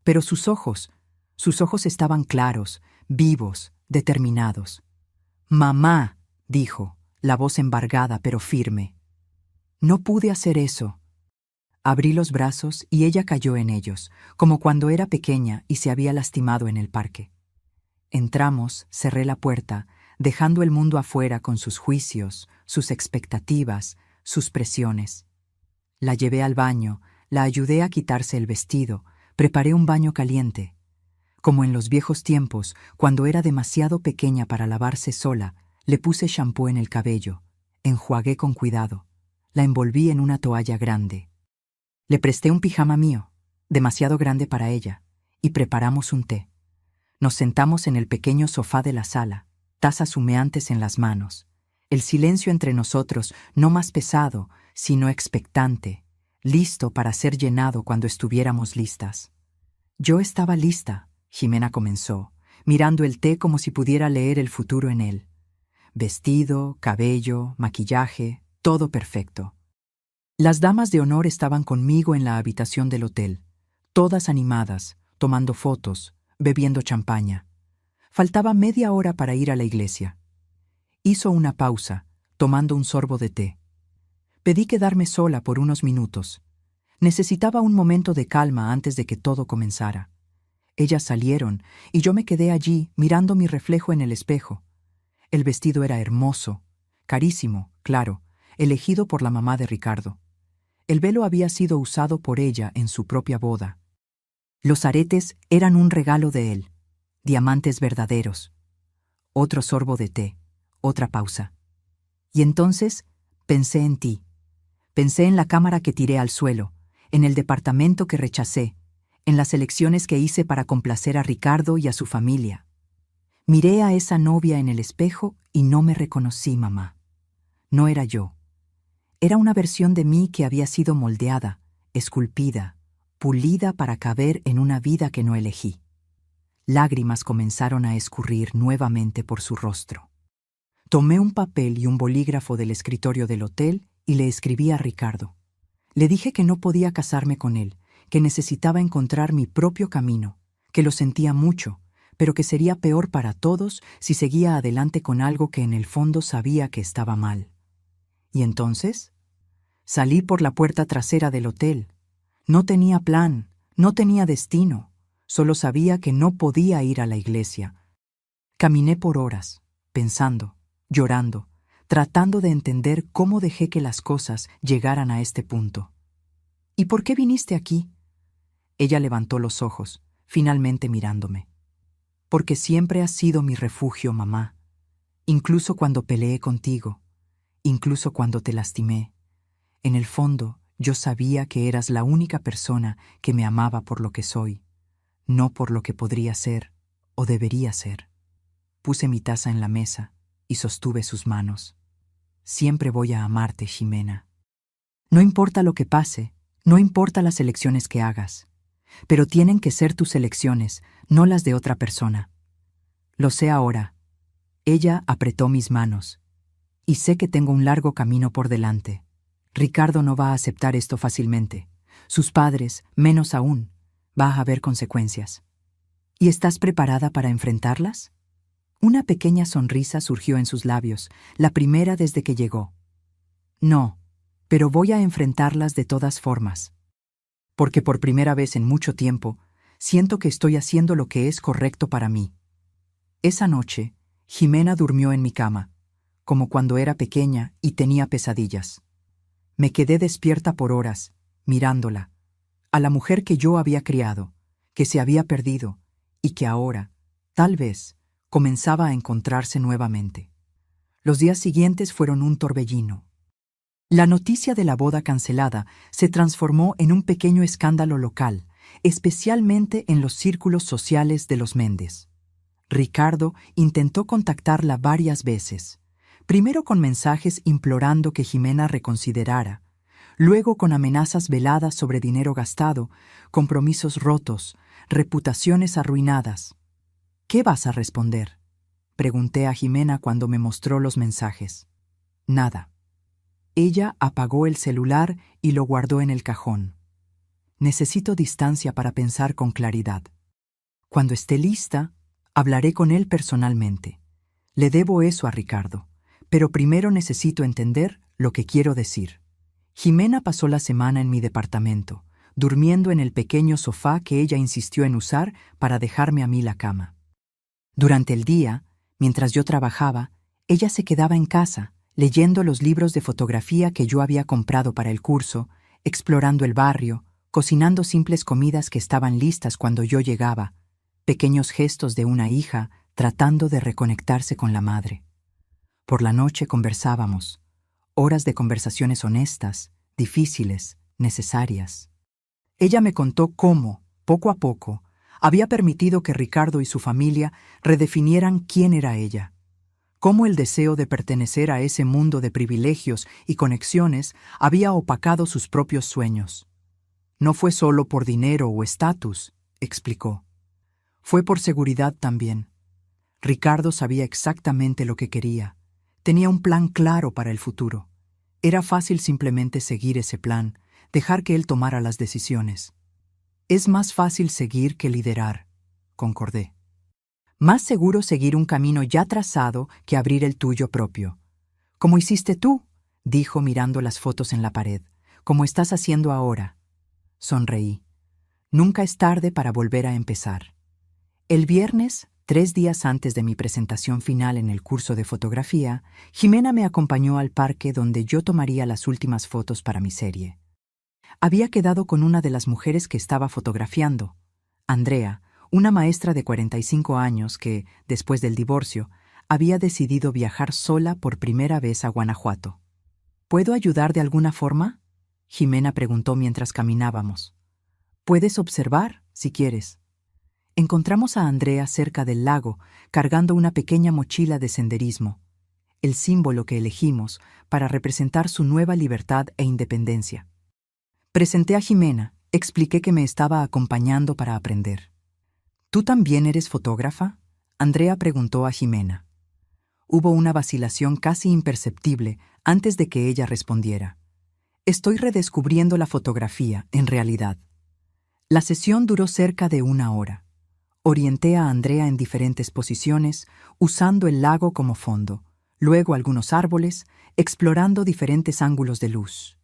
Pero sus ojos estaban claros, vivos, determinados. «Mamá», dijo, la voz embargada pero firme. No pude hacer eso. Abrí los brazos y ella cayó en ellos, como cuando era pequeña y se había lastimado en el parque. Entramos, cerré la puerta, dejando el mundo afuera con sus juicios, sus expectativas, sus presiones. La llevé al baño, la ayudé a quitarse el vestido, preparé un baño caliente. Como en los viejos tiempos, cuando era demasiado pequeña para lavarse sola, le puse champú en el cabello, enjuagué con cuidado, la envolví en una toalla grande. Le presté un pijama mío, demasiado grande para ella, y preparamos un té. Nos sentamos en el pequeño sofá de la sala, tazas humeantes en las manos. El silencio entre nosotros, no más pesado, sino expectante, listo para ser llenado cuando estuviéramos listas. Yo estaba lista, Jimena comenzó, mirando el té como si pudiera leer el futuro en él. Vestido, cabello, maquillaje, todo perfecto. Las damas de honor estaban conmigo en la habitación del hotel, todas animadas, tomando fotos, bebiendo champaña. Faltaba media hora para ir a la iglesia. Hizo una pausa, tomando un sorbo de té. Pedí quedarme sola por unos minutos. Necesitaba un momento de calma antes de que todo comenzara. Ellas salieron y yo me quedé allí mirando mi reflejo en el espejo. El vestido era hermoso, carísimo, claro, elegido por la mamá de Ricardo. El velo había sido usado por ella en su propia boda. Los aretes eran un regalo de él, diamantes verdaderos. Otro sorbo de té, otra pausa. Y entonces pensé en ti. Pensé en la cámara que tiré al suelo, en el departamento que rechacé, en las elecciones que hice para complacer a Ricardo y a su familia. Miré a esa novia en el espejo y no me reconocí, mamá. No era yo. Era una versión de mí que había sido moldeada, esculpida, pulida para caber en una vida que no elegí. Lágrimas comenzaron a escurrir nuevamente por su rostro. Tomé un papel y un bolígrafo del escritorio del hotel y le escribí a Ricardo. Le dije que no podía casarme con él, que necesitaba encontrar mi propio camino, que lo sentía mucho, pero que sería peor para todos si seguía adelante con algo que en el fondo sabía que estaba mal. ¿Y entonces? Salí por la puerta trasera del hotel. No tenía plan, no tenía destino, solo sabía que no podía ir a la iglesia. Caminé por horas, pensando, llorando, tratando de entender cómo dejé que las cosas llegaran a este punto. ¿Y por qué viniste aquí? Ella levantó los ojos, finalmente mirándome. Porque siempre has sido mi refugio, mamá. Incluso cuando peleé contigo, incluso cuando te lastimé. En el fondo, yo sabía que eras la única persona que me amaba por lo que soy, no por lo que podría ser o debería ser. Puse mi taza en la mesa y sostuve sus manos. Siempre voy a amarte, Jimena. No importa lo que pase, no importa las elecciones que hagas, pero tienen que ser tus elecciones, no las de otra persona. Lo sé ahora. Ella apretó mis manos. Y sé que tengo un largo camino por delante. Ricardo no va a aceptar esto fácilmente. Sus padres, menos aún. Va a haber consecuencias. ¿Y estás preparada para enfrentarlas? Una pequeña sonrisa surgió en sus labios, la primera desde que llegó. No, pero voy a enfrentarlas de todas formas. Porque por primera vez en mucho tiempo, siento que estoy haciendo lo que es correcto para mí. Esa noche, Jimena durmió en mi cama, como cuando era pequeña y tenía pesadillas. Me quedé despierta por horas, mirándola, a la mujer que yo había criado, que se había perdido y que ahora, tal vez, comenzaba a encontrarse nuevamente. Los días siguientes fueron un torbellino. La noticia de la boda cancelada se transformó en un pequeño escándalo local, especialmente en los círculos sociales de los Méndez. Ricardo intentó contactarla varias veces, primero con mensajes implorando que Jimena reconsiderara, luego con amenazas veladas sobre dinero gastado, compromisos rotos, reputaciones arruinadas. ¿Qué vas a responder?, pregunté a Jimena cuando me mostró los mensajes. Nada. Ella apagó el celular y lo guardó en el cajón. Necesito distancia para pensar con claridad. Cuando esté lista, hablaré con él personalmente. Le debo eso a Ricardo, pero primero necesito entender lo que quiero decir. Jimena pasó la semana en mi departamento, durmiendo en el pequeño sofá que ella insistió en usar para dejarme a mí la cama. Durante el día, mientras yo trabajaba, ella se quedaba en casa, leyendo los libros de fotografía que yo había comprado para el curso, explorando el barrio, cocinando simples comidas que estaban listas cuando yo llegaba, pequeños gestos de una hija tratando de reconectarse con la madre. Por la noche conversábamos, horas de conversaciones honestas, difíciles, necesarias. Ella me contó cómo, poco a poco, había permitido que Ricardo y su familia redefinieran quién era ella, Cómo el deseo de pertenecer a ese mundo de privilegios y conexiones había opacado sus propios sueños. No fue solo por dinero o estatus, explicó. Fue por seguridad también. Ricardo sabía exactamente lo que quería. Tenía un plan claro para el futuro. Era fácil simplemente seguir ese plan, dejar que él tomara las decisiones. Es más fácil seguir que liderar, concordé. Más seguro seguir un camino ya trazado que abrir el tuyo propio. Como hiciste tú, dijo mirando las fotos en la pared, como estás haciendo ahora. Sonreí. Nunca es tarde para volver a empezar. El viernes, 3 días antes de mi presentación final en el curso de fotografía, Jimena me acompañó al parque donde yo tomaría las últimas fotos para mi serie. Había quedado con una de las mujeres que estaba fotografiando, Andrea, una maestra de 45 años que, después del divorcio, había decidido viajar sola por primera vez a Guanajuato. ¿Puedo ayudar de alguna forma?, Jimena preguntó mientras caminábamos. Puedes observar, si quieres. Encontramos a Andrea cerca del lago, cargando una pequeña mochila de senderismo, el símbolo que elegimos para representar su nueva libertad e independencia. Presenté a Jimena, expliqué que me estaba acompañando para aprender. ¿Tú también eres fotógrafa?, Andrea preguntó a Jimena. Hubo una vacilación casi imperceptible antes de que ella respondiera. Estoy redescubriendo la fotografía, en realidad. La sesión duró cerca de 1 hora. Orienté a Andrea en diferentes posiciones, usando el lago como fondo, luego algunos árboles, explorando diferentes ángulos de luz.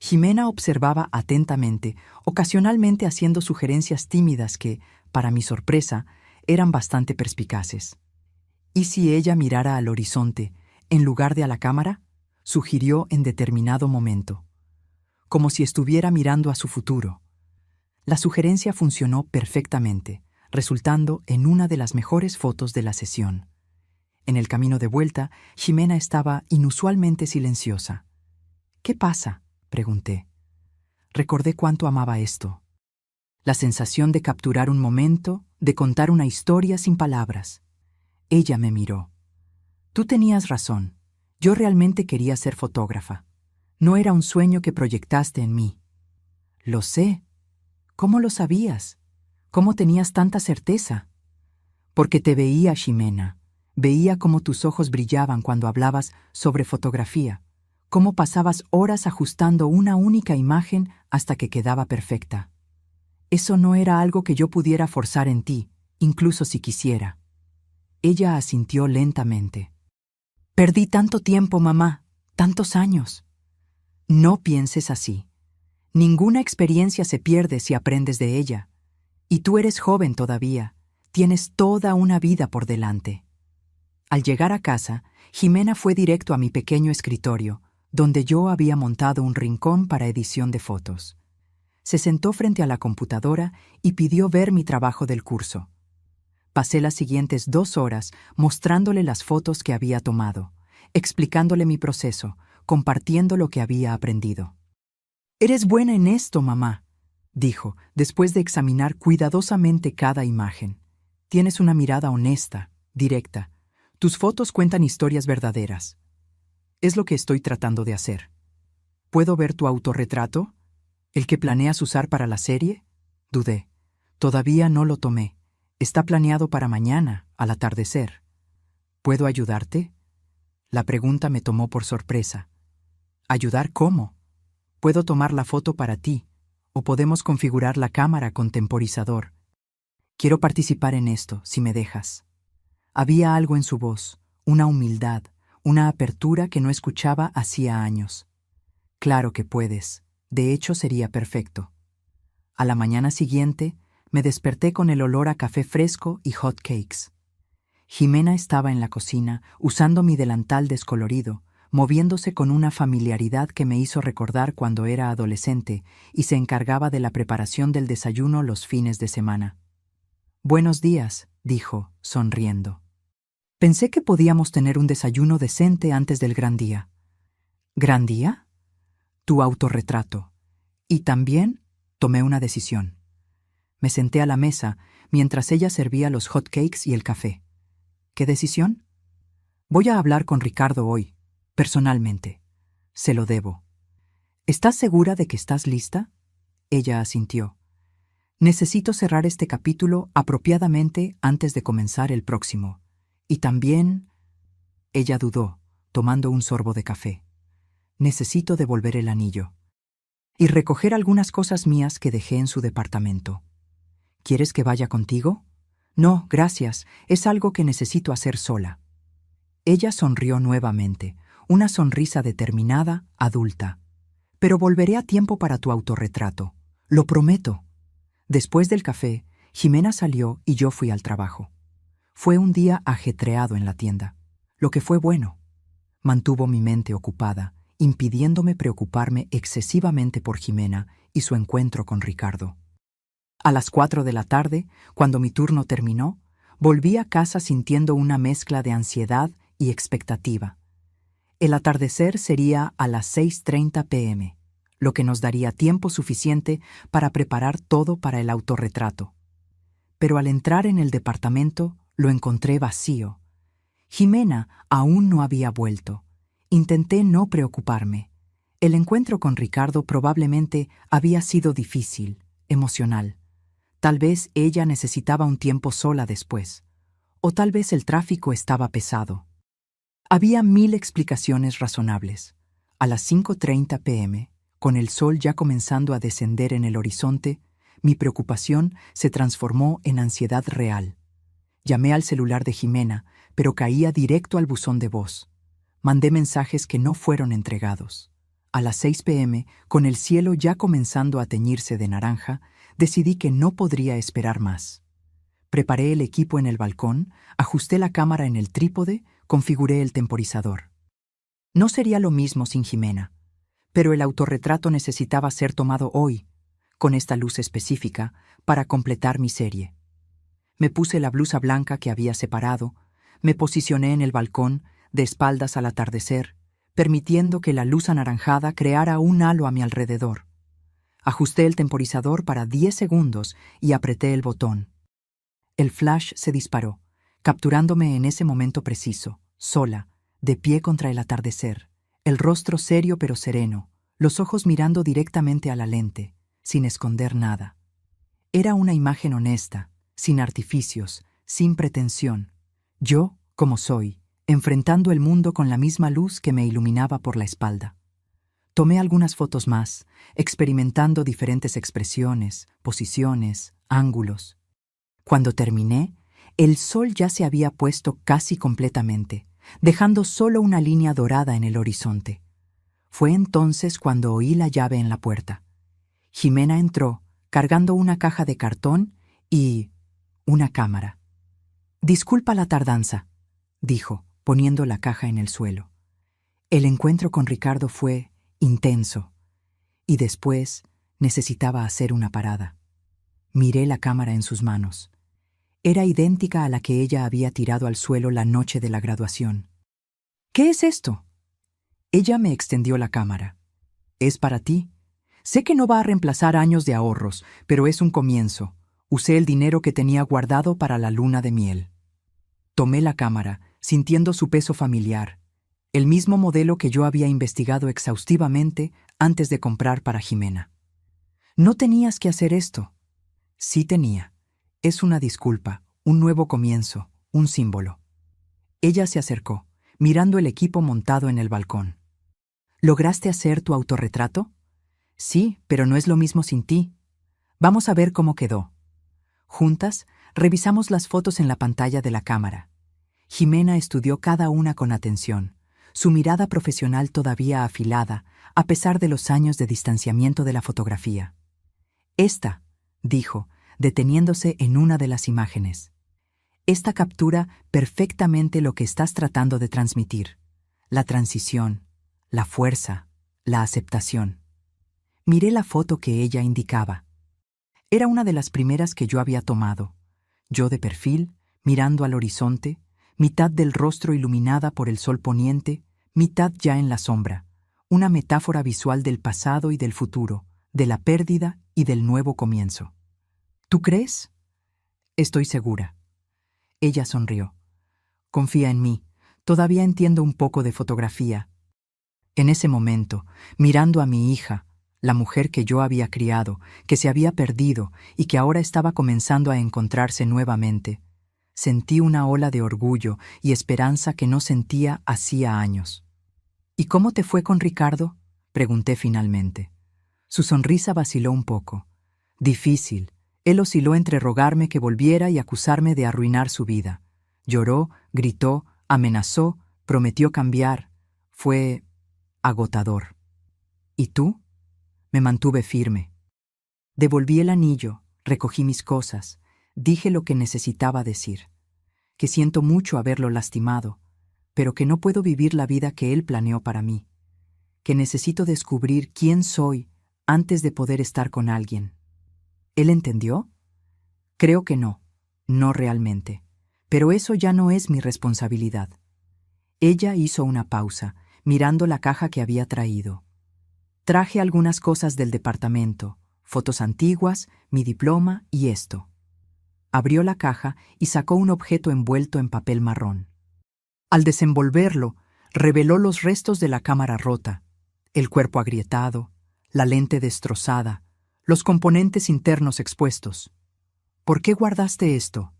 Jimena observaba atentamente, ocasionalmente haciendo sugerencias tímidas que, para mi sorpresa, eran bastante perspicaces. ¿Y si ella mirara al horizonte, en lugar de a la cámara?, sugirió en determinado momento. Como si estuviera mirando a su futuro. La sugerencia funcionó perfectamente, resultando en una de las mejores fotos de la sesión. En el camino de vuelta, Jimena estaba inusualmente silenciosa. ¿Qué pasa?, pregunté. Recordé cuánto amaba esto. La sensación de capturar un momento, de contar una historia sin palabras. Ella me miró. Tú tenías razón. Yo realmente quería ser fotógrafa. No era un sueño que proyectaste en mí. Lo sé. ¿Cómo lo sabías? ¿Cómo tenías tanta certeza? Porque te veía, Ximena. Veía cómo tus ojos brillaban cuando hablabas sobre fotografía, cómo pasabas horas ajustando una única imagen hasta que quedaba perfecta. Eso no era algo que yo pudiera forzar en ti, incluso si quisiera. Ella asintió lentamente. Perdí tanto tiempo, mamá, tantos años. No pienses así. Ninguna experiencia se pierde si aprendes de ella. Y tú eres joven todavía. Tienes toda una vida por delante. Al llegar a casa, Jimena fue directo a mi pequeño escritorio, donde yo había montado un rincón para edición de fotos. Se sentó frente a la computadora y pidió ver mi trabajo del curso. Pasé las siguientes 2 horas mostrándole las fotos que había tomado, explicándole mi proceso, compartiendo lo que había aprendido. «Eres buena en esto, mamá», dijo, después de examinar cuidadosamente cada imagen. «Tienes una mirada honesta, directa. Tus fotos cuentan historias verdaderas. Es lo que estoy tratando de hacer. ¿Puedo ver tu autorretrato? ¿El que planeas usar para la serie?», dudé. Todavía no lo tomé. Está planeado para mañana, al atardecer. ¿Puedo ayudarte? La pregunta me tomó por sorpresa. ¿Ayudar cómo? Puedo tomar la foto para ti, o podemos configurar la cámara con temporizador. Quiero participar en esto, si me dejas. Había algo en su voz, una humildad, una apertura que no escuchaba hacía años. Claro que puedes. De hecho, sería perfecto. A la mañana siguiente, me desperté con el olor a café fresco y hot cakes. Jimena estaba en la cocina, usando mi delantal descolorido, moviéndose con una familiaridad que me hizo recordar cuando era adolescente y se encargaba de la preparación del desayuno los fines de semana. «Buenos días», dijo, sonriendo. Pensé que podíamos tener un desayuno decente antes del gran día. ¿Gran día? Tu autorretrato. Y también tomé una decisión. Me senté a la mesa mientras ella servía los hot cakes y el café. ¿Qué decisión? Voy a hablar con Ricardo hoy, personalmente. Se lo debo. ¿Estás segura de que estás lista? Ella asintió. Necesito cerrar este capítulo apropiadamente antes de comenzar el próximo. Y también... Ella dudó, tomando un sorbo de café. Necesito devolver el anillo. Y recoger algunas cosas mías que dejé en su departamento. ¿Quieres que vaya contigo? No, gracias. Es algo que necesito hacer sola. Ella sonrió nuevamente, una sonrisa determinada, adulta. Pero volveré a tiempo para tu autorretrato. Lo prometo. Después del café, Jimena salió y yo fui al trabajo. Fue un día ajetreado en la tienda, lo que fue bueno. Mantuvo mi mente ocupada, impidiéndome preocuparme excesivamente por Jimena y su encuentro con Ricardo. A las 4 de la tarde, cuando mi turno terminó, volví a casa sintiendo una mezcla de ansiedad y expectativa. El atardecer sería a las 6:30 p.m., lo que nos daría tiempo suficiente para preparar todo para el autorretrato. Pero al entrar en el departamento, lo encontré vacío. Jimena aún no había vuelto. Intenté no preocuparme. El encuentro con Ricardo probablemente había sido difícil, emocional. Tal vez ella necesitaba un tiempo sola después. O tal vez el tráfico estaba pesado. Había 1000 explicaciones razonables. A las 5:30 p.m., con el sol ya comenzando a descender en el horizonte, mi preocupación se transformó en ansiedad real. Llamé al celular de Jimena, pero caía directo al buzón de voz. Mandé mensajes que no fueron entregados. A las 6 p.m., con el cielo ya comenzando a teñirse de naranja, decidí que no podría esperar más. Preparé el equipo en el balcón, ajusté la cámara en el trípode, configuré el temporizador. No sería lo mismo sin Jimena, pero el autorretrato necesitaba ser tomado hoy, con esta luz específica, para completar mi serie. Me puse la blusa blanca que había separado, me posicioné en el balcón, de espaldas al atardecer, permitiendo que la luz anaranjada creara un halo a mi alrededor. Ajusté el temporizador para 10 segundos y apreté el botón. El flash se disparó, capturándome en ese momento preciso, sola, de pie contra el atardecer, el rostro serio pero sereno, los ojos mirando directamente a la lente, sin esconder nada. Era una imagen honesta, sin artificios, sin pretensión. Yo, como soy, enfrentando el mundo con la misma luz que me iluminaba por la espalda. Tomé algunas fotos más, experimentando diferentes expresiones, posiciones, ángulos. Cuando terminé, el sol ya se había puesto casi completamente, dejando solo una línea dorada en el horizonte. Fue entonces cuando oí la llave en la puerta. Jimena entró, cargando una caja de cartón y una cámara. «Disculpa la tardanza», dijo, poniendo la caja en el suelo. El encuentro con Ricardo fue intenso, y después necesitaba hacer una parada. Miré la cámara en sus manos. Era idéntica a la que ella había tirado al suelo la noche de la graduación. «¿Qué es esto?» Ella me extendió la cámara. «Es para ti. Sé que no va a reemplazar años de ahorros, pero es un comienzo. Usé el dinero que tenía guardado para la luna de miel». Tomé la cámara, sintiendo su peso familiar, el mismo modelo que yo había investigado exhaustivamente antes de comprar para Jimena. «No tenías que hacer esto». Sí tenía. Es una disculpa, un nuevo comienzo, un símbolo. Ella se acercó, mirando el equipo montado en el balcón. «¿Lograste hacer tu autorretrato?» «Sí, pero no es lo mismo sin ti. Vamos a ver cómo quedó». Juntas, revisamos las fotos en la pantalla de la cámara. Jimena estudió cada una con atención, su mirada profesional todavía afilada, a pesar de los años de distanciamiento de la fotografía. «Esta», dijo, deteniéndose en una de las imágenes. «Esta captura perfectamente lo que estás tratando de transmitir. La transición, la fuerza, la aceptación». Miré la foto que ella indicaba. Era una de las primeras que yo había tomado. Yo de perfil, mirando al horizonte, mitad del rostro iluminada por el sol poniente, mitad ya en la sombra. Una metáfora visual del pasado y del futuro, de la pérdida y del nuevo comienzo. «¿Tú crees?» «Estoy segura». Ella sonrió. «Confía en mí. Todavía entiendo un poco de fotografía. En ese momento, mirando a mi hija, la mujer que yo había criado, que se había perdido y que ahora estaba comenzando a encontrarse nuevamente, sentí una ola de orgullo y esperanza que no sentía hacía años. ¿Y cómo te fue con Ricardo?, pregunté finalmente. Su sonrisa vaciló un poco. Difícil. Él osciló entre rogarme que volviera y acusarme de arruinar su vida. Lloró, gritó, amenazó, prometió cambiar. Fue agotador. ¿Y tú? Me mantuve firme. Devolví el anillo, recogí mis cosas, dije lo que necesitaba decir, que siento mucho haberlo lastimado, pero que no puedo vivir la vida que él planeó para mí, que necesito descubrir quién soy antes de poder estar con alguien. ¿Él entendió? Creo que no, no realmente, pero eso ya no es mi responsabilidad. Ella hizo una pausa, mirando la caja que había traído. Traje algunas cosas del departamento, fotos antiguas, mi diploma y esto. Abrió la caja y sacó un objeto envuelto en papel marrón. Al desenvolverlo, reveló los restos de la cámara rota, el cuerpo agrietado, la lente destrozada, los componentes internos expuestos. ¿Por qué guardaste esto?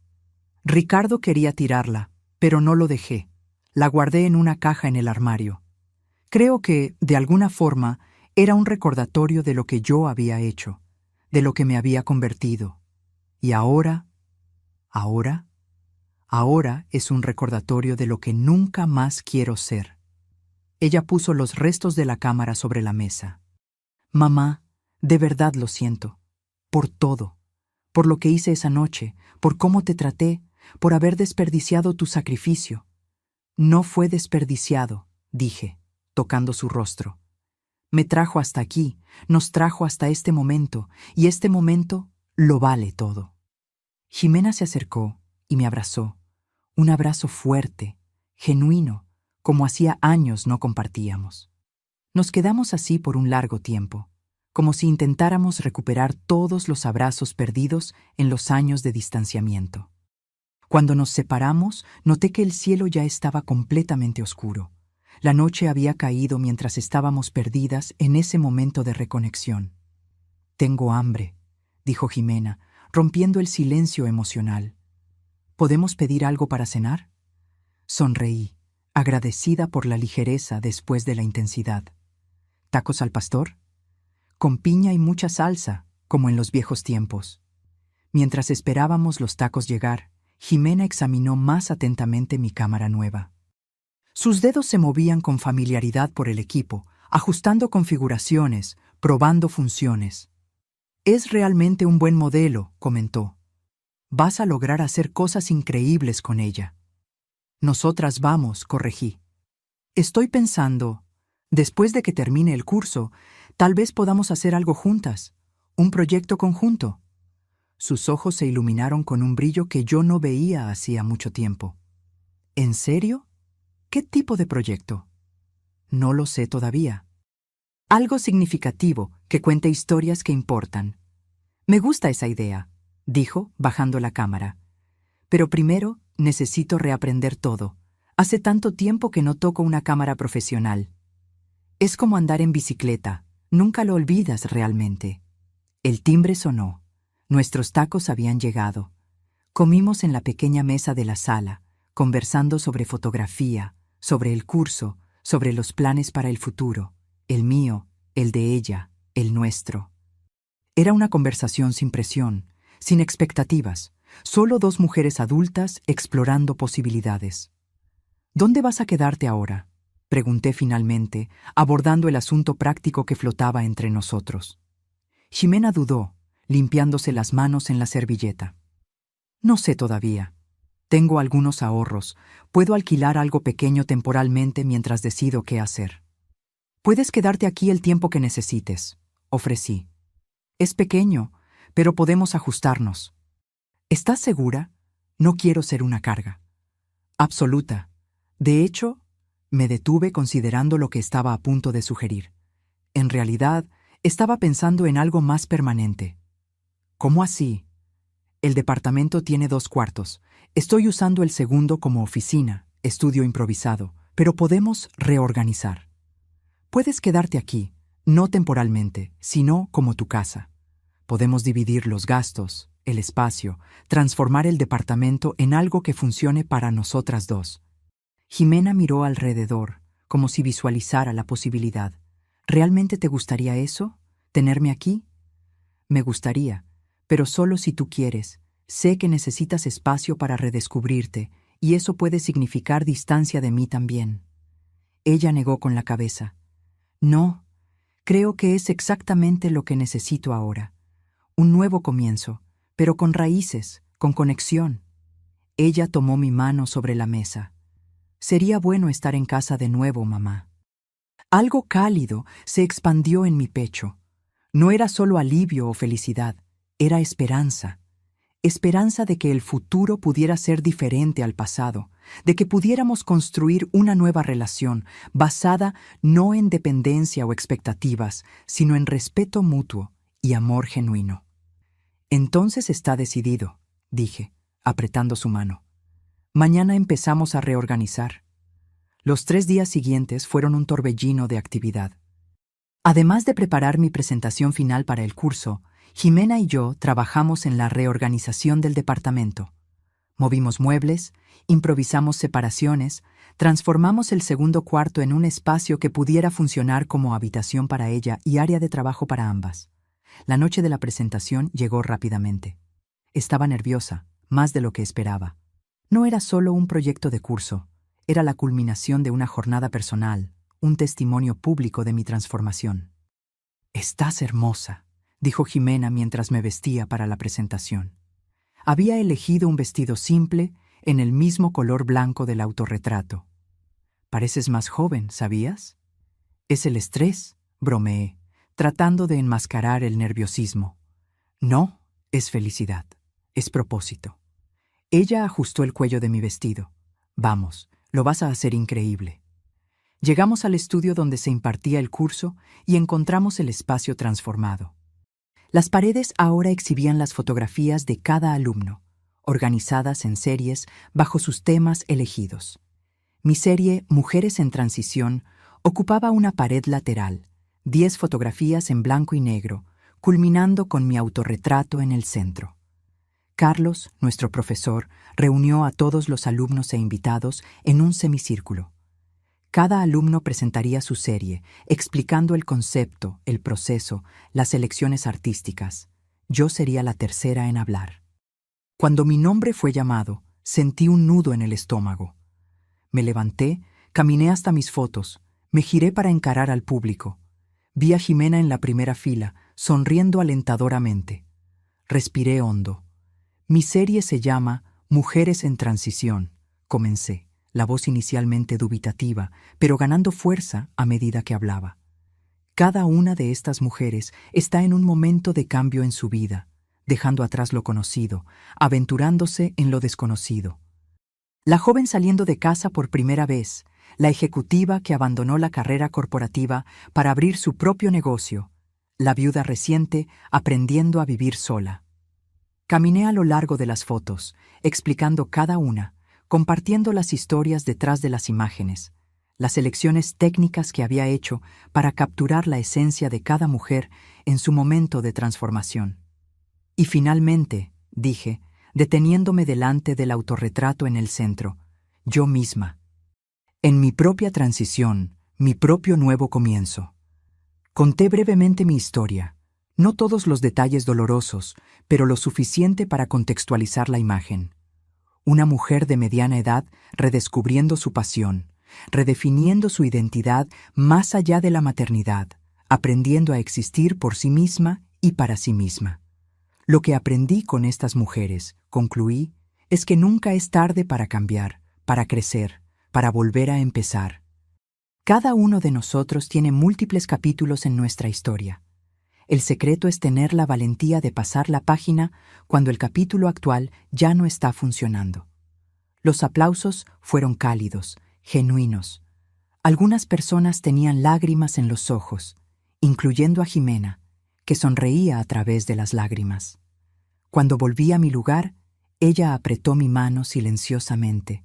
Ricardo quería tirarla, pero no lo dejé. La guardé en una caja en el armario. Creo que, de alguna forma, era un recordatorio de lo que yo había hecho, de lo que me había convertido. Y ahora es un recordatorio de lo que nunca más quiero ser. Ella puso los restos de la cámara sobre la mesa. Mamá, de verdad lo siento. Por todo. Por lo que hice esa noche, por cómo te traté, por haber desperdiciado tu sacrificio. No fue desperdiciado, dije, tocando su rostro. Me trajo hasta aquí, nos trajo hasta este momento, y este momento lo vale todo. Ximena se acercó y me abrazó, un abrazo fuerte, genuino, como hacía años no compartíamos. Nos quedamos así por un largo tiempo, como si intentáramos recuperar todos los abrazos perdidos en los años de distanciamiento. Cuando nos separamos, noté que el cielo ya estaba completamente oscuro. La noche había caído mientras estábamos perdidas en ese momento de reconexión. «Tengo hambre», dijo Ximena, rompiendo el silencio emocional. «¿Podemos pedir algo para cenar?» Sonreí, agradecida por la ligereza después de la intensidad. «¿Tacos al pastor?» «Con piña y mucha salsa, como en los viejos tiempos». Mientras esperábamos los tacos llegar, Ximena examinó más atentamente mi cámara nueva. Sus dedos se movían con familiaridad por el equipo, ajustando configuraciones, probando funciones. «Es realmente un buen modelo», comentó. «Vas a lograr hacer cosas increíbles con ella». «Nosotras vamos», corregí. «Estoy pensando, después de que termine el curso, tal vez podamos hacer algo juntas, un proyecto conjunto». Sus ojos se iluminaron con un brillo que yo no veía hacía mucho tiempo. «¿En serio? ¿Qué tipo de proyecto?» «No lo sé todavía». «Algo significativo, que cuente historias que importan». «Me gusta esa idea», dijo, bajando la cámara. «Pero primero necesito reaprender todo. Hace tanto tiempo que no toco una cámara profesional». «Es como andar en bicicleta. Nunca lo olvidas realmente». El timbre sonó. Nuestros tacos habían llegado. Comimos en la pequeña mesa de la sala, conversando sobre fotografía, sobre el curso, sobre los planes para el futuro, el mío, el de ella, el nuestro. Era una conversación sin presión, sin expectativas, solo dos mujeres adultas explorando posibilidades. «¿Dónde vas a quedarte ahora?», pregunté finalmente, abordando el asunto práctico que flotaba entre nosotros. Ximena dudó, limpiándose las manos en la servilleta. «No sé todavía. Tengo algunos ahorros. Puedo alquilar algo pequeño temporalmente mientras decido qué hacer». «Puedes quedarte aquí el tiempo que necesites», ofrecí. «Es pequeño, pero podemos ajustarnos». «¿Estás segura? No quiero ser una carga». «Absoluta. De hecho», me detuve considerando lo que estaba a punto de sugerir. En realidad, estaba pensando en algo más permanente. «¿Cómo así?» «El departamento tiene 2 cuartos. Estoy usando el segundo como oficina», estudio improvisado, pero podemos reorganizar. Puedes quedarte aquí, no temporalmente, sino como tu casa. Podemos dividir los gastos, el espacio, transformar el departamento en algo que funcione para nosotras dos. Jimena miró alrededor, como si visualizara la posibilidad. ¿Realmente te gustaría eso? ¿Tenerme aquí? Me gustaría, pero solo si tú quieres. Sé que necesitas espacio para redescubrirte, y eso puede significar distancia de mí también. Ella negó con la cabeza. No, creo que es exactamente lo que necesito ahora. Un nuevo comienzo, pero con raíces, con conexión. Ella tomó mi mano sobre la mesa. Sería bueno estar en casa de nuevo, mamá. Algo cálido se expandió en mi pecho. No era solo alivio o felicidad, era esperanza. Esperanza de que el futuro pudiera ser diferente al pasado, de que pudiéramos construir una nueva relación basada no en dependencia o expectativas, sino en respeto mutuo y amor genuino. Entonces está decidido, dije, apretando su mano. Mañana empezamos a reorganizar. Los 3 días siguientes fueron un torbellino de actividad. Además de preparar mi presentación final para el curso, Jimena y yo trabajamos en la reorganización del departamento. Movimos muebles, improvisamos separaciones, transformamos el segundo cuarto en un espacio que pudiera funcionar como habitación para ella y área de trabajo para ambas. La noche de la presentación llegó rápidamente. Estaba nerviosa, más de lo que esperaba. No era solo un proyecto de curso, era la culminación de una jornada personal, un testimonio público de mi transformación. «Estás hermosa», dijo Jimena mientras me vestía para la presentación. Había elegido un vestido simple, en el mismo color blanco del autorretrato. «Pareces más joven, ¿sabías?» «Es el estrés», bromeé, tratando de enmascarar el nerviosismo. «No, es felicidad, es propósito». Ella ajustó el cuello de mi vestido. «Vamos, lo vas a hacer increíble». Llegamos al estudio donde se impartía el curso y encontramos el espacio transformado. Las paredes ahora exhibían las fotografías de cada alumno, organizadas en series bajo sus temas elegidos. Mi serie Mujeres en Transición ocupaba una pared lateral, 10 fotografías en blanco y negro, culminando con mi autorretrato en el centro. Carlos, nuestro profesor, reunió a todos los alumnos e invitados en un semicírculo. Cada alumno presentaría su serie, explicando el concepto, el proceso, las elecciones artísticas. Yo sería la tercera en hablar. Cuando mi nombre fue llamado, sentí un nudo en el estómago. Me levanté, caminé hasta mis fotos, me giré para encarar al público. Vi a Jimena en la primera fila, sonriendo alentadoramente. Respiré hondo. Mi serie se llama Mujeres en Transición, comencé. La voz inicialmente dubitativa, pero ganando fuerza a medida que hablaba. Cada una de estas mujeres está en un momento de cambio en su vida, dejando atrás lo conocido, aventurándose en lo desconocido. La joven saliendo de casa por primera vez, la ejecutiva que abandonó la carrera corporativa para abrir su propio negocio, la viuda reciente aprendiendo a vivir sola. Caminé a lo largo de las fotos, explicando cada una, compartiendo las historias detrás de las imágenes, las elecciones técnicas que había hecho para capturar la esencia de cada mujer en su momento de transformación. Y finalmente, dije, deteniéndome delante del autorretrato en el centro, yo misma. En mi propia transición, mi propio nuevo comienzo. Conté brevemente mi historia, no todos los detalles dolorosos, pero lo suficiente para contextualizar la imagen. Una mujer de mediana edad redescubriendo su pasión, redefiniendo su identidad más allá de la maternidad, aprendiendo a existir por sí misma y para sí misma. Lo que aprendí con estas mujeres, concluí, es que nunca es tarde para cambiar, para crecer, para volver a empezar. Cada uno de nosotros tiene múltiples capítulos en nuestra historia. El secreto es tener la valentía de pasar la página cuando el capítulo actual ya no está funcionando. Los aplausos fueron cálidos, genuinos. Algunas personas tenían lágrimas en los ojos, incluyendo a Jimena, que sonreía a través de las lágrimas. Cuando volví a mi lugar, ella apretó mi mano silenciosamente,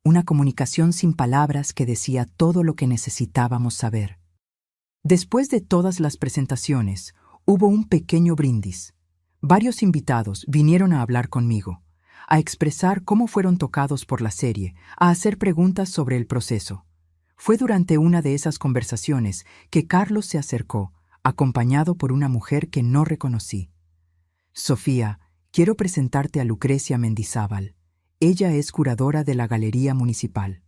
una comunicación sin palabras que decía todo lo que necesitábamos saber. Después de todas las presentaciones, hubo un pequeño brindis. Varios invitados vinieron a hablar conmigo, a expresar cómo fueron tocados por la serie, a hacer preguntas sobre el proceso. Fue durante una de esas conversaciones que Carlos se acercó, acompañado por una mujer que no reconocí. Sofía, quiero presentarte a Lucrecia Mendizábal. Ella es curadora de la Galería Municipal.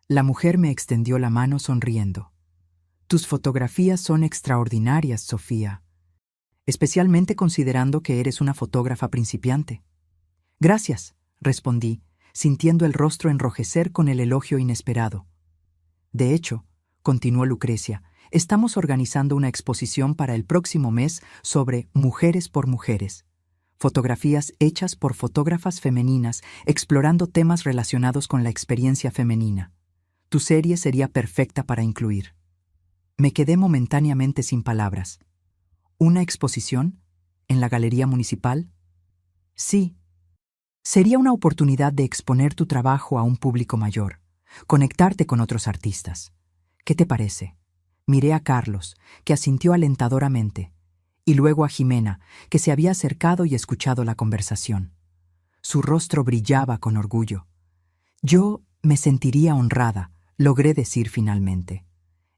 La mujer me extendió la mano sonriendo. Tus fotografías son extraordinarias, Sofía, especialmente considerando que eres una fotógrafa principiante. Gracias, respondí, sintiendo el rostro enrojecer con el elogio inesperado. De hecho, continuó Lucrecia, estamos organizando una exposición para el próximo mes sobre Mujeres por Mujeres. Fotografías hechas por fotógrafas femeninas explorando temas relacionados con la experiencia femenina. Tu serie sería perfecta para incluir. Me quedé momentáneamente sin palabras. ¿Una exposición? ¿En la Galería Municipal? Sí. Sería una oportunidad de exponer tu trabajo a un público mayor, conectarte con otros artistas. ¿Qué te parece? Miré a Carlos, que asintió alentadoramente, y luego a Jimena, que se había acercado y escuchado la conversación. Su rostro brillaba con orgullo. Yo me sentiría honrada, logré decir finalmente.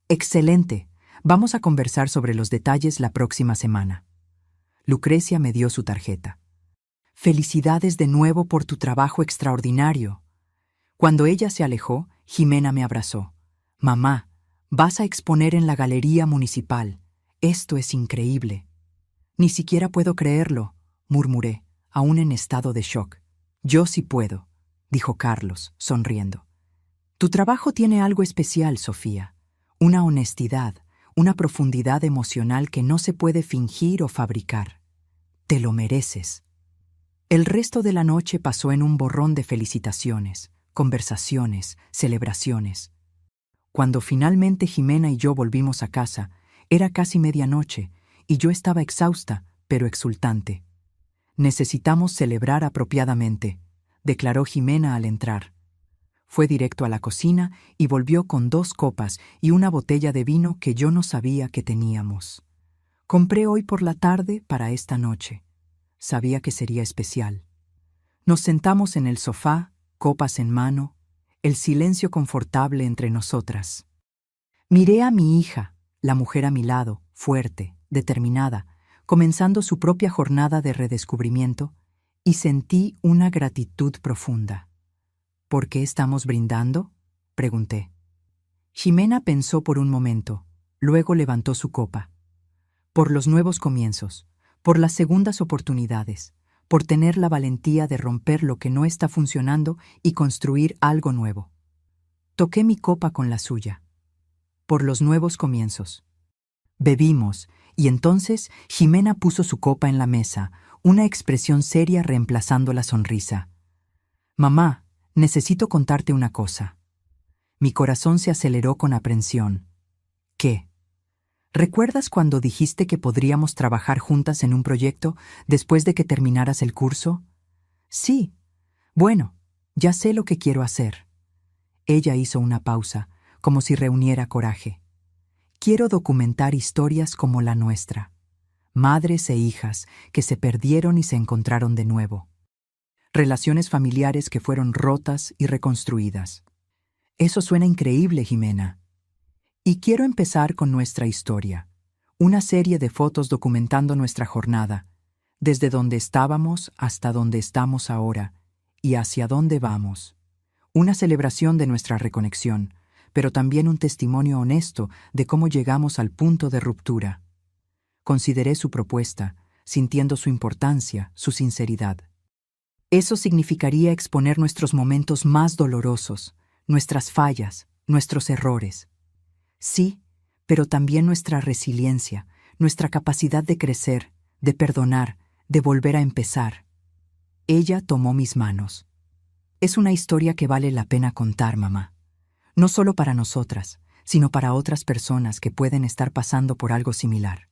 Excelente. Vamos a conversar sobre los detalles la próxima semana. Lucrecia me dio su tarjeta. Felicidades de nuevo por tu trabajo extraordinario. Cuando ella se alejó, Jimena me abrazó. Mamá, vas a exponer en la Galería Municipal. Esto es increíble. Ni siquiera puedo creerlo, murmuré, aún en estado de shock. Yo sí puedo, dijo Carlos, sonriendo. Tu trabajo tiene algo especial, Sofía. Una honestidad, una profundidad emocional que no se puede fingir o fabricar. Te lo mereces. El resto de la noche pasó en un borrón de felicitaciones, conversaciones, celebraciones. Cuando finalmente Jimena y yo volvimos a casa, era casi medianoche y yo estaba exhausta, pero exultante. Necesitamos celebrar apropiadamente, declaró Jimena al entrar. Fue directo a la cocina y volvió con 2 copas y una botella de vino que yo no sabía que teníamos. Compré hoy por la tarde para esta noche. Sabía que sería especial. Nos sentamos en el sofá, copas en mano, el silencio confortable entre nosotras. Miré a mi hija, la mujer a mi lado, fuerte, determinada, comenzando su propia jornada de redescubrimiento, y sentí una gratitud profunda. ¿Por qué estamos brindando?, pregunté. Jimena pensó por un momento, luego levantó su copa. Por los nuevos comienzos, por las segundas oportunidades, por tener la valentía de romper lo que no está funcionando y construir algo nuevo. Toqué mi copa con la suya. Por los nuevos comienzos. Bebimos, y entonces Jimena puso su copa en la mesa, una expresión seria reemplazando la sonrisa. Mamá, necesito contarte una cosa. Mi corazón se aceleró con aprensión. ¿Qué? ¿Recuerdas cuando dijiste que podríamos trabajar juntas en un proyecto después de que terminaras el curso? Sí. Bueno, ya sé lo que quiero hacer. Ella hizo una pausa, como si reuniera coraje. Quiero documentar historias como la nuestra. Madres e hijas que se perdieron y se encontraron de nuevo. Relaciones familiares que fueron rotas y reconstruidas. Eso suena increíble, Jimena. Y quiero empezar con nuestra historia, una serie de fotos documentando nuestra jornada, desde donde estábamos hasta donde estamos ahora y hacia dónde vamos. Una celebración de nuestra reconexión, pero también un testimonio honesto de cómo llegamos al punto de ruptura. Consideré su propuesta, sintiendo su importancia, su sinceridad. Eso significaría exponer nuestros momentos más dolorosos, nuestras fallas, nuestros errores. Sí, pero también nuestra resiliencia, nuestra capacidad de crecer, de perdonar, de volver a empezar. Ella tomó mis manos. Es una historia que vale la pena contar, mamá. No solo para nosotras, sino para otras personas que pueden estar pasando por algo similar.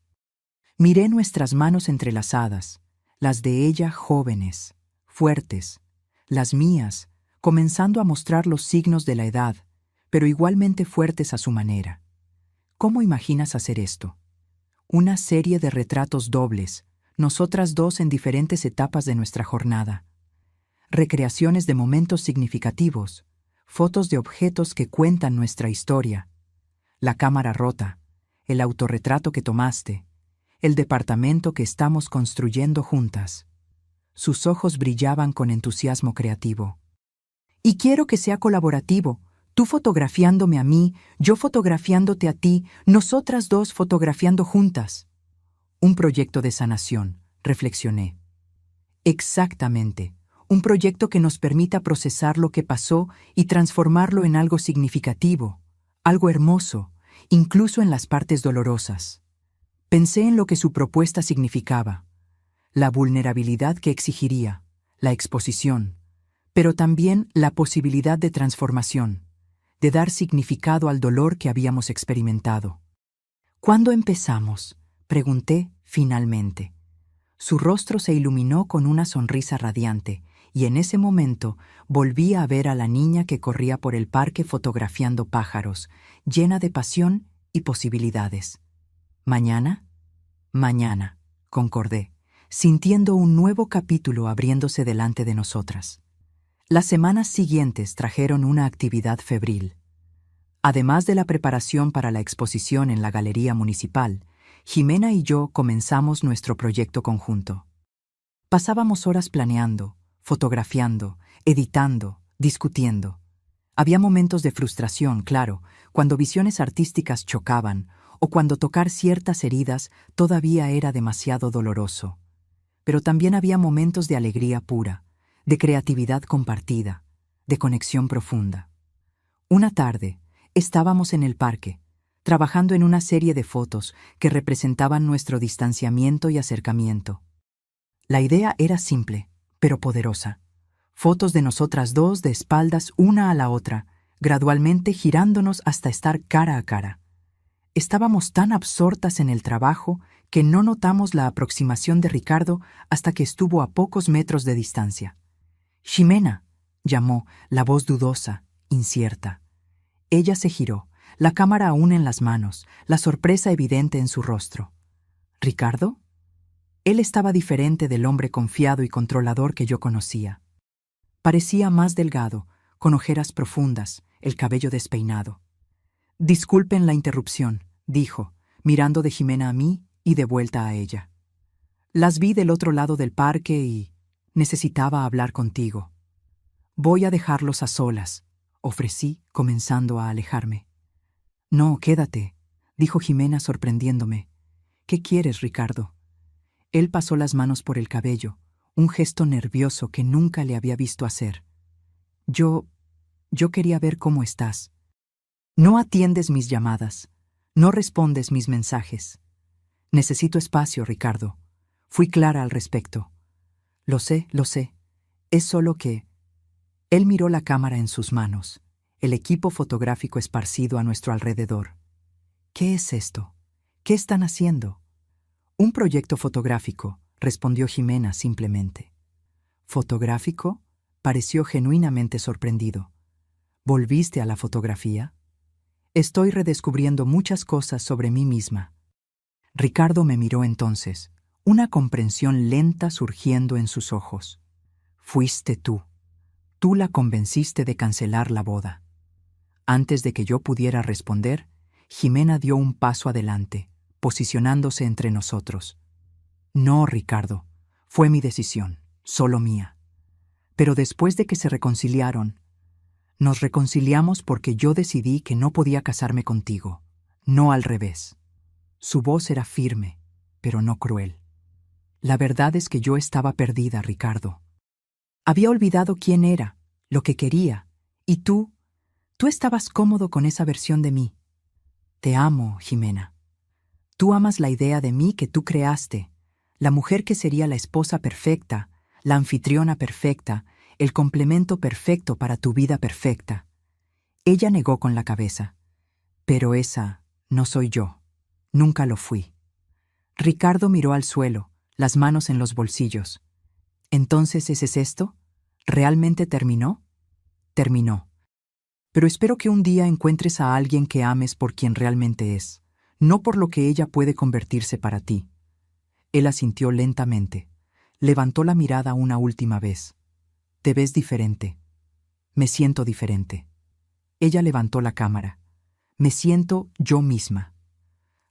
Miré nuestras manos entrelazadas, las de ella jóvenes, fuertes, las mías, comenzando a mostrar los signos de la edad, pero igualmente fuertes a su manera. ¿Cómo imaginas hacer esto? Una serie de retratos dobles, nosotras dos en diferentes etapas de nuestra jornada. Recreaciones de momentos significativos, fotos de objetos que cuentan nuestra historia. La cámara rota, el autorretrato que tomaste, el departamento que estamos construyendo juntas. Sus ojos brillaban con entusiasmo creativo. Y quiero que sea colaborativo, tú fotografiándome a mí, yo fotografiándote a ti, nosotras dos fotografiando juntas. Un proyecto de sanación, reflexioné. Exactamente, un proyecto que nos permita procesar lo que pasó y transformarlo en algo significativo, algo hermoso, incluso en las partes dolorosas. Pensé en lo que su propuesta significaba, la vulnerabilidad que exigiría, la exposición, pero también la posibilidad de transformación, de dar significado al dolor que habíamos experimentado. ¿Cuándo empezamos?, pregunté finalmente. Su rostro se iluminó con una sonrisa radiante, y en ese momento volví a ver a la niña que corría por el parque fotografiando pájaros, llena de pasión y posibilidades. ¿Mañana? Mañana, concordé, sintiendo un nuevo capítulo abriéndose delante de nosotras. Las semanas siguientes trajeron una actividad febril. Además de la preparación para la exposición en la Galería Municipal, Jimena y yo comenzamos nuestro proyecto conjunto. Pasábamos horas planeando, fotografiando, editando, discutiendo. Había momentos de frustración, claro, cuando visiones artísticas chocaban o cuando tocar ciertas heridas todavía era demasiado doloroso. Pero también había momentos de alegría pura, de creatividad compartida, de conexión profunda. Una tarde, estábamos en el parque, trabajando en una serie de fotos que representaban nuestro distanciamiento y acercamiento. La idea era simple, pero poderosa. Fotos de nosotras dos de espaldas una a la otra, gradualmente girándonos hasta estar cara a cara. Estábamos tan absortas en el trabajo que no notamos la aproximación de Ricardo hasta que estuvo a pocos metros de distancia. «Ximena», llamó, la voz dudosa, incierta. Ella se giró, la cámara aún en las manos, la sorpresa evidente en su rostro. ¿Ricardo? Él estaba diferente del hombre confiado y controlador que yo conocía. Parecía más delgado, con ojeras profundas, el cabello despeinado. «Disculpen la interrupción», dijo, mirando de Jimena a mí y de vuelta a ella. «Las vi del otro lado del parque y necesitaba hablar contigo». «Voy a dejarlos a solas», ofrecí, comenzando a alejarme. «No, quédate», dijo Jimena sorprendiéndome. «¿Qué quieres, Ricardo?» Él pasó las manos por el cabello, un gesto nervioso que nunca le había visto hacer. Yo quería ver cómo estás. No atiendes mis llamadas, no respondes mis mensajes. Necesito espacio, Ricardo. Fui clara al respecto. Lo sé. Es solo que... Él miró la cámara en sus manos, el equipo fotográfico esparcido a nuestro alrededor. ¿Qué es esto? ¿Qué están haciendo? Un proyecto fotográfico, respondió Jimena simplemente. ¿Fotográfico? Pareció genuinamente sorprendido. ¿Volviste a la fotografía? Estoy redescubriendo muchas cosas sobre mí misma. Ricardo me miró entonces, una comprensión lenta surgiendo en sus ojos. Fuiste tú. Tú la convenciste de cancelar la boda. Antes de que yo pudiera responder, Jimena dio un paso adelante, posicionándose entre nosotros. No, Ricardo, fue mi decisión, solo mía. Pero después de que se reconciliaron, nos reconciliamos porque yo decidí que no podía casarme contigo, no al revés. Su voz era firme, pero no cruel. La verdad es que yo estaba perdida, Ricardo. Había olvidado quién era, lo que quería, y tú estabas cómodo con esa versión de mí. Te amo, Jimena. Tú amas la idea de mí que tú creaste, la mujer que sería la esposa perfecta, la anfitriona perfecta, el complemento perfecto para tu vida perfecta. Ella negó con la cabeza. Pero esa no soy yo. Nunca lo fui. Ricardo miró al suelo, las manos en los bolsillos. ¿Entonces ese es esto? ¿Realmente terminó? terminó. Pero espero que un día encuentres a alguien que ames por quien realmente es, no por lo que ella puede convertirse para ti. Él asintió lentamente. Levantó la mirada una última vez. Te ves diferente. Me siento diferente. Ella levantó la cámara. Me siento yo misma.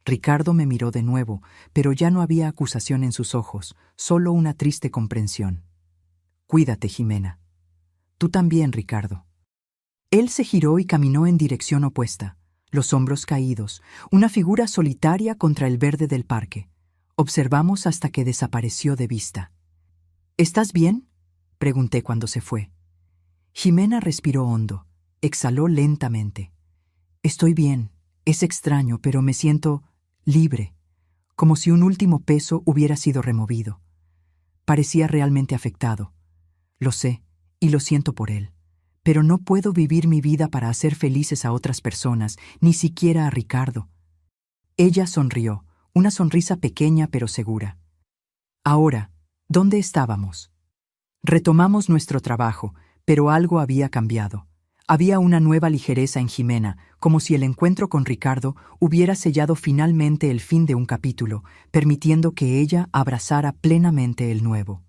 Ricardo me miró de nuevo, pero ya no había acusación en sus ojos, solo una triste comprensión. Cuídate, Jimena. Tú también, Ricardo. Él se giró y caminó en dirección opuesta, los hombros caídos, una figura solitaria contra el verde del parque. Observamos hasta que desapareció de vista. ¿Estás bien?, pregunté cuando se fue. Jimena respiró hondo, exhaló lentamente. Estoy bien, es extraño, pero me siento libre, como si un último peso hubiera sido removido. Parecía realmente afectado. Lo sé, y lo siento por él. Pero no puedo vivir mi vida para hacer felices a otras personas, ni siquiera a Ricardo. Ella sonrió, una sonrisa pequeña pero segura. Ahora, ¿dónde estábamos? Retomamos nuestro trabajo, pero algo había cambiado. Había una nueva ligereza en Jimena, como si el encuentro con Ricardo hubiera sellado finalmente el fin de un capítulo, permitiendo que ella abrazara plenamente el nuevo.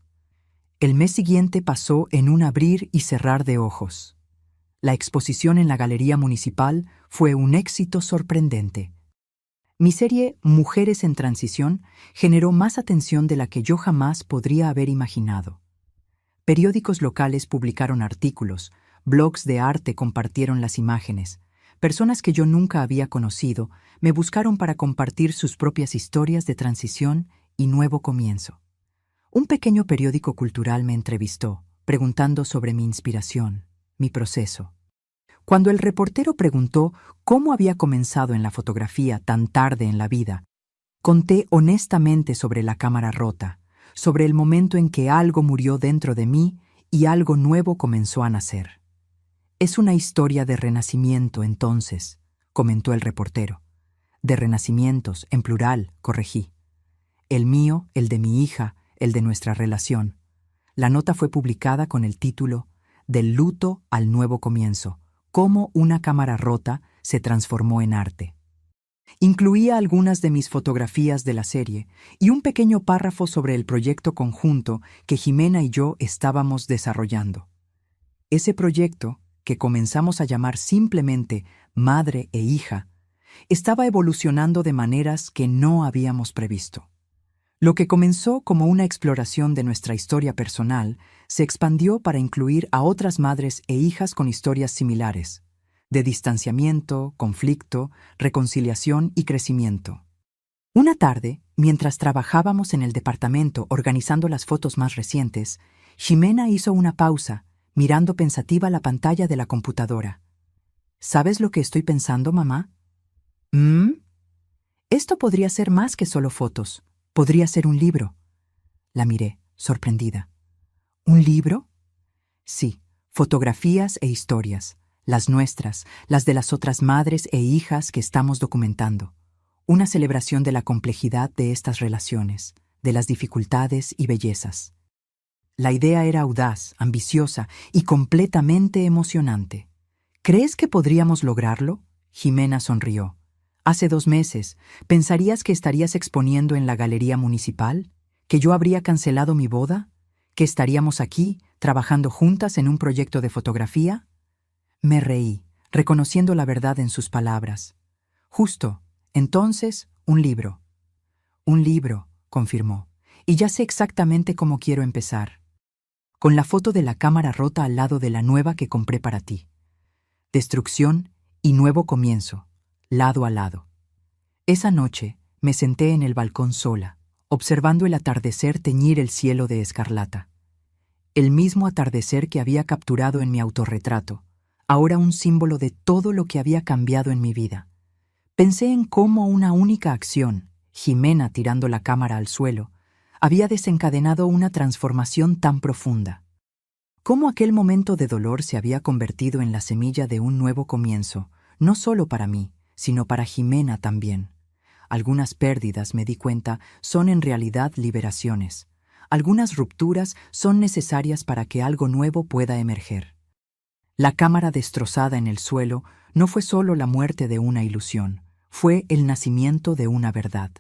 El mes siguiente pasó en un abrir y cerrar de ojos. La exposición en la Galería Municipal fue un éxito sorprendente. Mi serie Mujeres en Transición generó más atención de la que yo jamás podría haber imaginado. Periódicos locales publicaron artículos, blogs de arte compartieron las imágenes. Personas que yo nunca había conocido me buscaron para compartir sus propias historias de transición y nuevo comienzo. Un pequeño periódico cultural me entrevistó, preguntando sobre mi inspiración, mi proceso. Cuando el reportero preguntó cómo había comenzado en la fotografía tan tarde en la vida, conté honestamente sobre la cámara rota, sobre el momento en que algo murió dentro de mí y algo nuevo comenzó a nacer. Es una historia de renacimiento, entonces, comentó el reportero. De renacimientos, en plural, corregí. El mío, el de mi hija, el de nuestra relación. La nota fue publicada con el título Del luto al nuevo comienzo, cómo una cámara rota se transformó en arte. Incluía algunas de mis fotografías de la serie y un pequeño párrafo sobre el proyecto conjunto que Jimena y yo estábamos desarrollando. Ese proyecto, que comenzamos a llamar simplemente Madre e Hija, estaba evolucionando de maneras que no habíamos previsto. Lo que comenzó como una exploración de nuestra historia personal se expandió para incluir a otras madres e hijas con historias similares, de distanciamiento, conflicto, reconciliación y crecimiento. Una tarde, mientras trabajábamos en el departamento organizando las fotos más recientes, Jimena hizo una pausa, mirando pensativa la pantalla de la computadora. ¿Sabes lo que estoy pensando, mamá? Esto podría ser más que solo fotos. Podría ser un libro. La miré, sorprendida. ¿Un libro? Sí, fotografías e historias, las nuestras, las de las otras madres e hijas que estamos documentando. Una celebración de la complejidad de estas relaciones, de las dificultades y bellezas. La idea era audaz, ambiciosa y completamente emocionante. ¿Crees que podríamos lograrlo? Jimena sonrió. Hace 2 meses, ¿pensarías que estarías exponiendo en la Galería Municipal? ¿Que yo habría cancelado mi boda? ¿Que estaríamos aquí, trabajando juntas en un proyecto de fotografía? Me reí, reconociendo la verdad en sus palabras. Justo, entonces, un libro. Un libro, confirmó, y ya sé exactamente cómo quiero empezar. Con la foto de la cámara rota al lado de la nueva que compré para ti. Destrucción y nuevo comienzo, lado a lado. Esa noche me senté en el balcón sola, observando el atardecer teñir el cielo de escarlata. El mismo atardecer que había capturado en mi autorretrato, ahora un símbolo de todo lo que había cambiado en mi vida. Pensé en cómo una única acción, Jimena tirando la cámara al suelo, había desencadenado una transformación tan profunda. Cómo aquel momento de dolor se había convertido en la semilla de un nuevo comienzo, no solo para mí, sino para Jimena también. Algunas pérdidas, me di cuenta, son en realidad liberaciones. Algunas rupturas son necesarias para que algo nuevo pueda emerger. La cámara destrozada en el suelo no fue solo la muerte de una ilusión, fue el nacimiento de una verdad.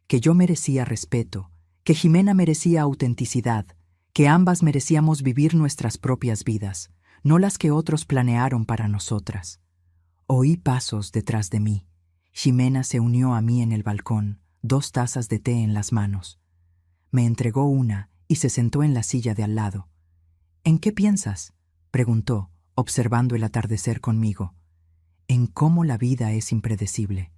Que yo merecía respeto, que Jimena merecía autenticidad, que ambas merecíamos vivir nuestras propias vidas, no las que otros planearon para nosotras. Oí pasos detrás de mí. Jimena se unió a mí en el balcón, 2 tazas de té en las manos. Me entregó una y se sentó en la silla de al lado. «¿En qué piensas?», preguntó, observando el atardecer conmigo. «En cómo la vida es impredecible.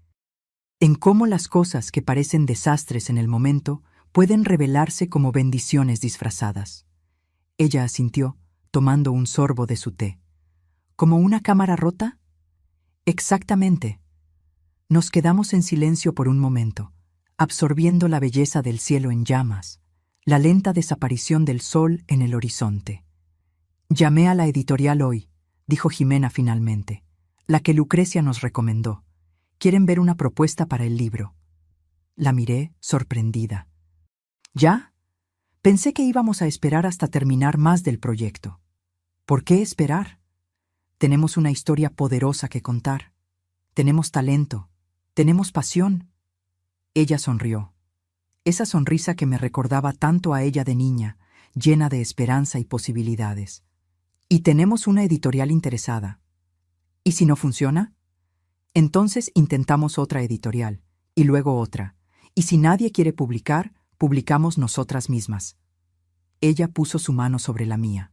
En cómo las cosas que parecen desastres en el momento pueden revelarse como bendiciones disfrazadas». Ella asintió, tomando un sorbo de su té. «¿Como una cámara rota?». «Exactamente». Nos quedamos en silencio por un momento, absorbiendo la belleza del cielo en llamas, la lenta desaparición del sol en el horizonte. «Llamé a la editorial hoy», dijo Jimena finalmente, «la que Lucrecia nos recomendó. Quieren ver una propuesta para el libro». La miré, sorprendida. «¿Ya? Pensé que íbamos a esperar hasta terminar más del proyecto». «¿Por qué esperar? Tenemos una historia poderosa que contar. Tenemos talento. Tenemos pasión». Ella sonrió. Esa sonrisa que me recordaba tanto a ella de niña, llena de esperanza y posibilidades. «Y tenemos una editorial interesada». «¿Y si no funciona?». «Entonces intentamos otra editorial, y luego otra. Y si nadie quiere publicar, publicamos nosotras mismas». Ella puso su mano sobre la mía.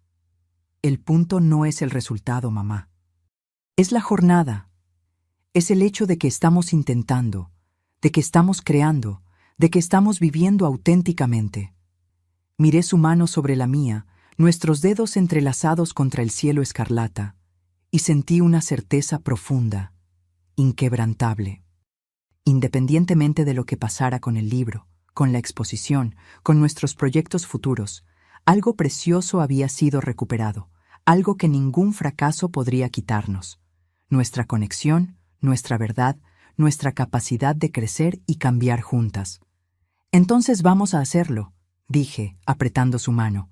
«El punto no es el resultado, mamá. Es la jornada. Es el hecho de que estamos intentando, de que estamos creando, de que estamos viviendo auténticamente». Miré su mano sobre la mía, nuestros dedos entrelazados contra el cielo escarlata, y sentí una certeza profunda, inquebrantable. Independientemente de lo que pasara con el libro, con la exposición, con nuestros proyectos futuros, algo precioso había sido recuperado, algo que ningún fracaso podría quitarnos. Nuestra conexión, nuestra verdad, nuestra capacidad de crecer y cambiar juntas. «Entonces vamos a hacerlo», dije, apretando su mano.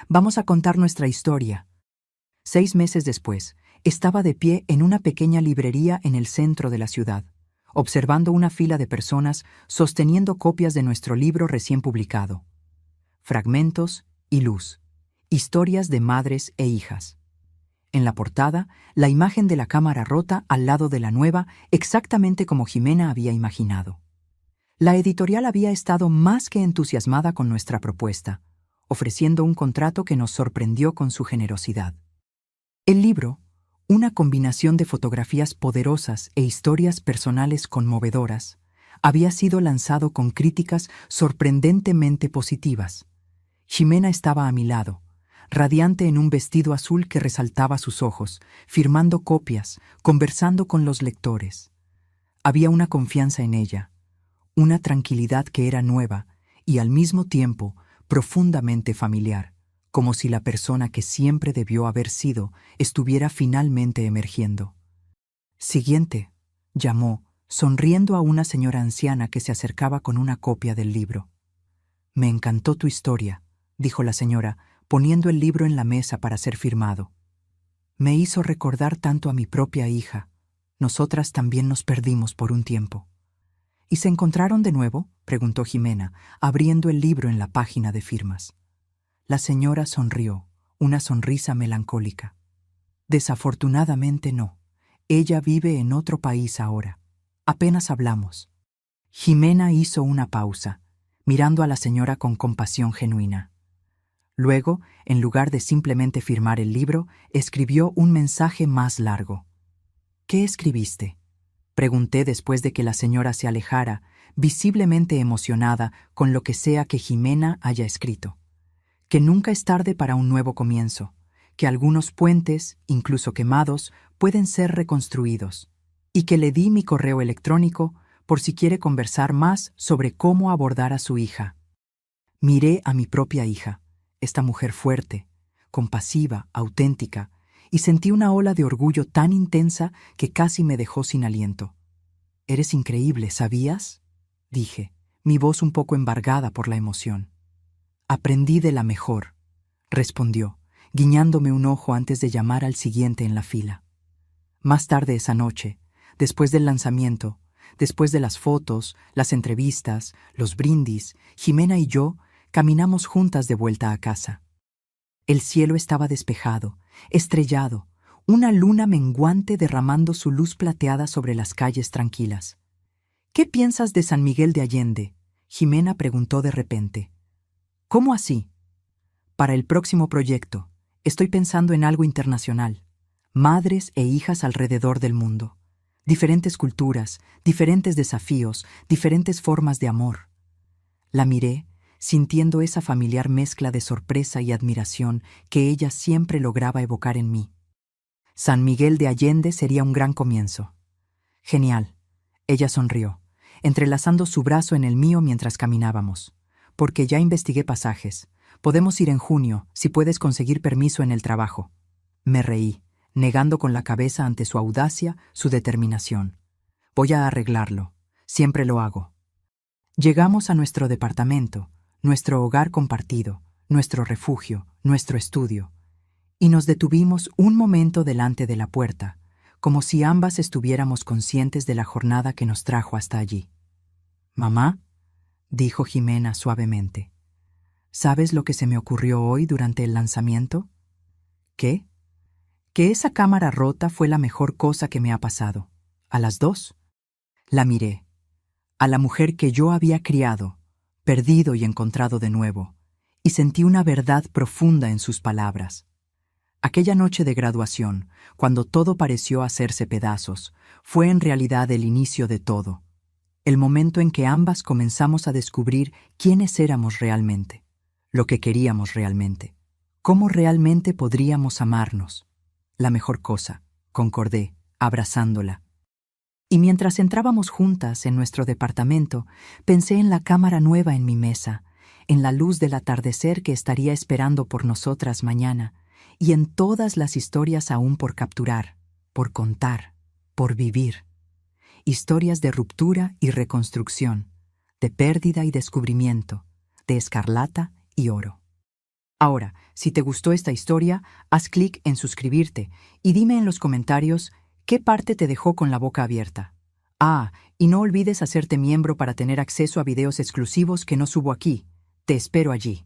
«Vamos a contar nuestra historia». 6 meses después, estaba de pie en una pequeña librería en el centro de la ciudad, observando una fila de personas sosteniendo copias de nuestro libro recién publicado. Fragmentos y luz. Historias de madres e hijas. En la portada, la imagen de la cámara rota al lado de la nueva, exactamente como Jimena había imaginado. La editorial había estado más que entusiasmada con nuestra propuesta, ofreciendo un contrato que nos sorprendió con su generosidad. El libro, una combinación de fotografías poderosas e historias personales conmovedoras, había sido lanzado con críticas sorprendentemente positivas. Jimena estaba a mi lado, radiante en un vestido azul que resaltaba sus ojos, firmando copias, conversando con los lectores. Había una confianza en ella, una tranquilidad que era nueva y al mismo tiempo profundamente familiar, como si la persona que siempre debió haber sido estuviera finalmente emergiendo. «Siguiente», llamó, sonriendo a una señora anciana que se acercaba con una copia del libro. «Me encantó tu historia», dijo la señora, poniendo el libro en la mesa para ser firmado. «Me hizo recordar tanto a mi propia hija. Nosotras también nos perdimos por un tiempo». «¿Y se encontraron de nuevo?», preguntó Jimena, abriendo el libro en la página de firmas. La señora sonrió, una sonrisa melancólica. «Desafortunadamente no. Ella vive en otro país ahora. Apenas hablamos». Jimena hizo una pausa, mirando a la señora con compasión genuina. Luego, en lugar de simplemente firmar el libro, escribió un mensaje más largo. «¿Qué escribiste?», pregunté después de que la señora se alejara, visiblemente emocionada con lo que sea que Jimena haya escrito. Que nunca es tarde para un nuevo comienzo, que algunos puentes, incluso quemados, pueden ser reconstruidos, y que le di mi correo electrónico por si quiere conversar más sobre cómo abordar a su hija. Miré a mi propia hija, esta mujer fuerte, compasiva, auténtica, y sentí una ola de orgullo tan intensa que casi me dejó sin aliento. «Eres increíble, ¿sabías?», dije, mi voz un poco embargada por la emoción. «Aprendí de la mejor», respondió, guiñándome un ojo antes de llamar al siguiente en la fila. Más tarde esa noche, después del lanzamiento, después de las fotos, las entrevistas, los brindis, Jimena y yo caminamos juntas de vuelta a casa. El cielo estaba despejado, estrellado, una luna menguante derramando su luz plateada sobre las calles tranquilas. «¿Qué piensas de San Miguel de Allende?», Jimena preguntó de repente. «¿Cómo así?». «Para el próximo proyecto, estoy pensando en algo internacional. Madres e hijas alrededor del mundo. Diferentes culturas, diferentes desafíos, diferentes formas de amor». La miré, sintiendo esa familiar mezcla de sorpresa y admiración que ella siempre lograba evocar en mí. San Miguel de Allende sería un gran comienzo. «Genial». Ella sonrió, entrelazando su brazo en el mío mientras caminábamos. «Porque ya investigué pasajes. Podemos ir en junio, si puedes conseguir permiso en el trabajo». Me reí, negando con la cabeza ante su audacia, su determinación. «Voy a arreglarlo. Siempre lo hago». Llegamos a nuestro departamento, nuestro hogar compartido, nuestro refugio, nuestro estudio, y nos detuvimos un momento delante de la puerta, como si ambas estuviéramos conscientes de la jornada que nos trajo hasta allí. «Mamá», dijo Jimena suavemente, «¿sabes lo que se me ocurrió hoy durante el lanzamiento?». «¿Qué?». «Que esa cámara rota fue la mejor cosa que me ha pasado. A las dos». La miré. A la mujer que yo había criado, perdido y encontrado de nuevo, y sentí una verdad profunda en sus palabras. Aquella noche de graduación, cuando todo pareció hacerse pedazos, fue en realidad el inicio de todo, el momento en que ambas comenzamos a descubrir quiénes éramos realmente, lo que queríamos realmente, cómo realmente podríamos amarnos. «La mejor cosa», concordé, abrazándola. Y mientras entrábamos juntas en nuestro departamento, pensé en la cámara nueva en mi mesa, en la luz del atardecer que estaría esperando por nosotras mañana, y en todas las historias aún por capturar, por contar, por vivir. Historias de ruptura y reconstrucción, de pérdida y descubrimiento, de escarlata y oro. Ahora, si te gustó esta historia, haz clic en suscribirte y dime en los comentarios qué parte te dejó con la boca abierta. Ah, y no olvides hacerte miembro para tener acceso a videos exclusivos que no subo aquí. Te espero allí.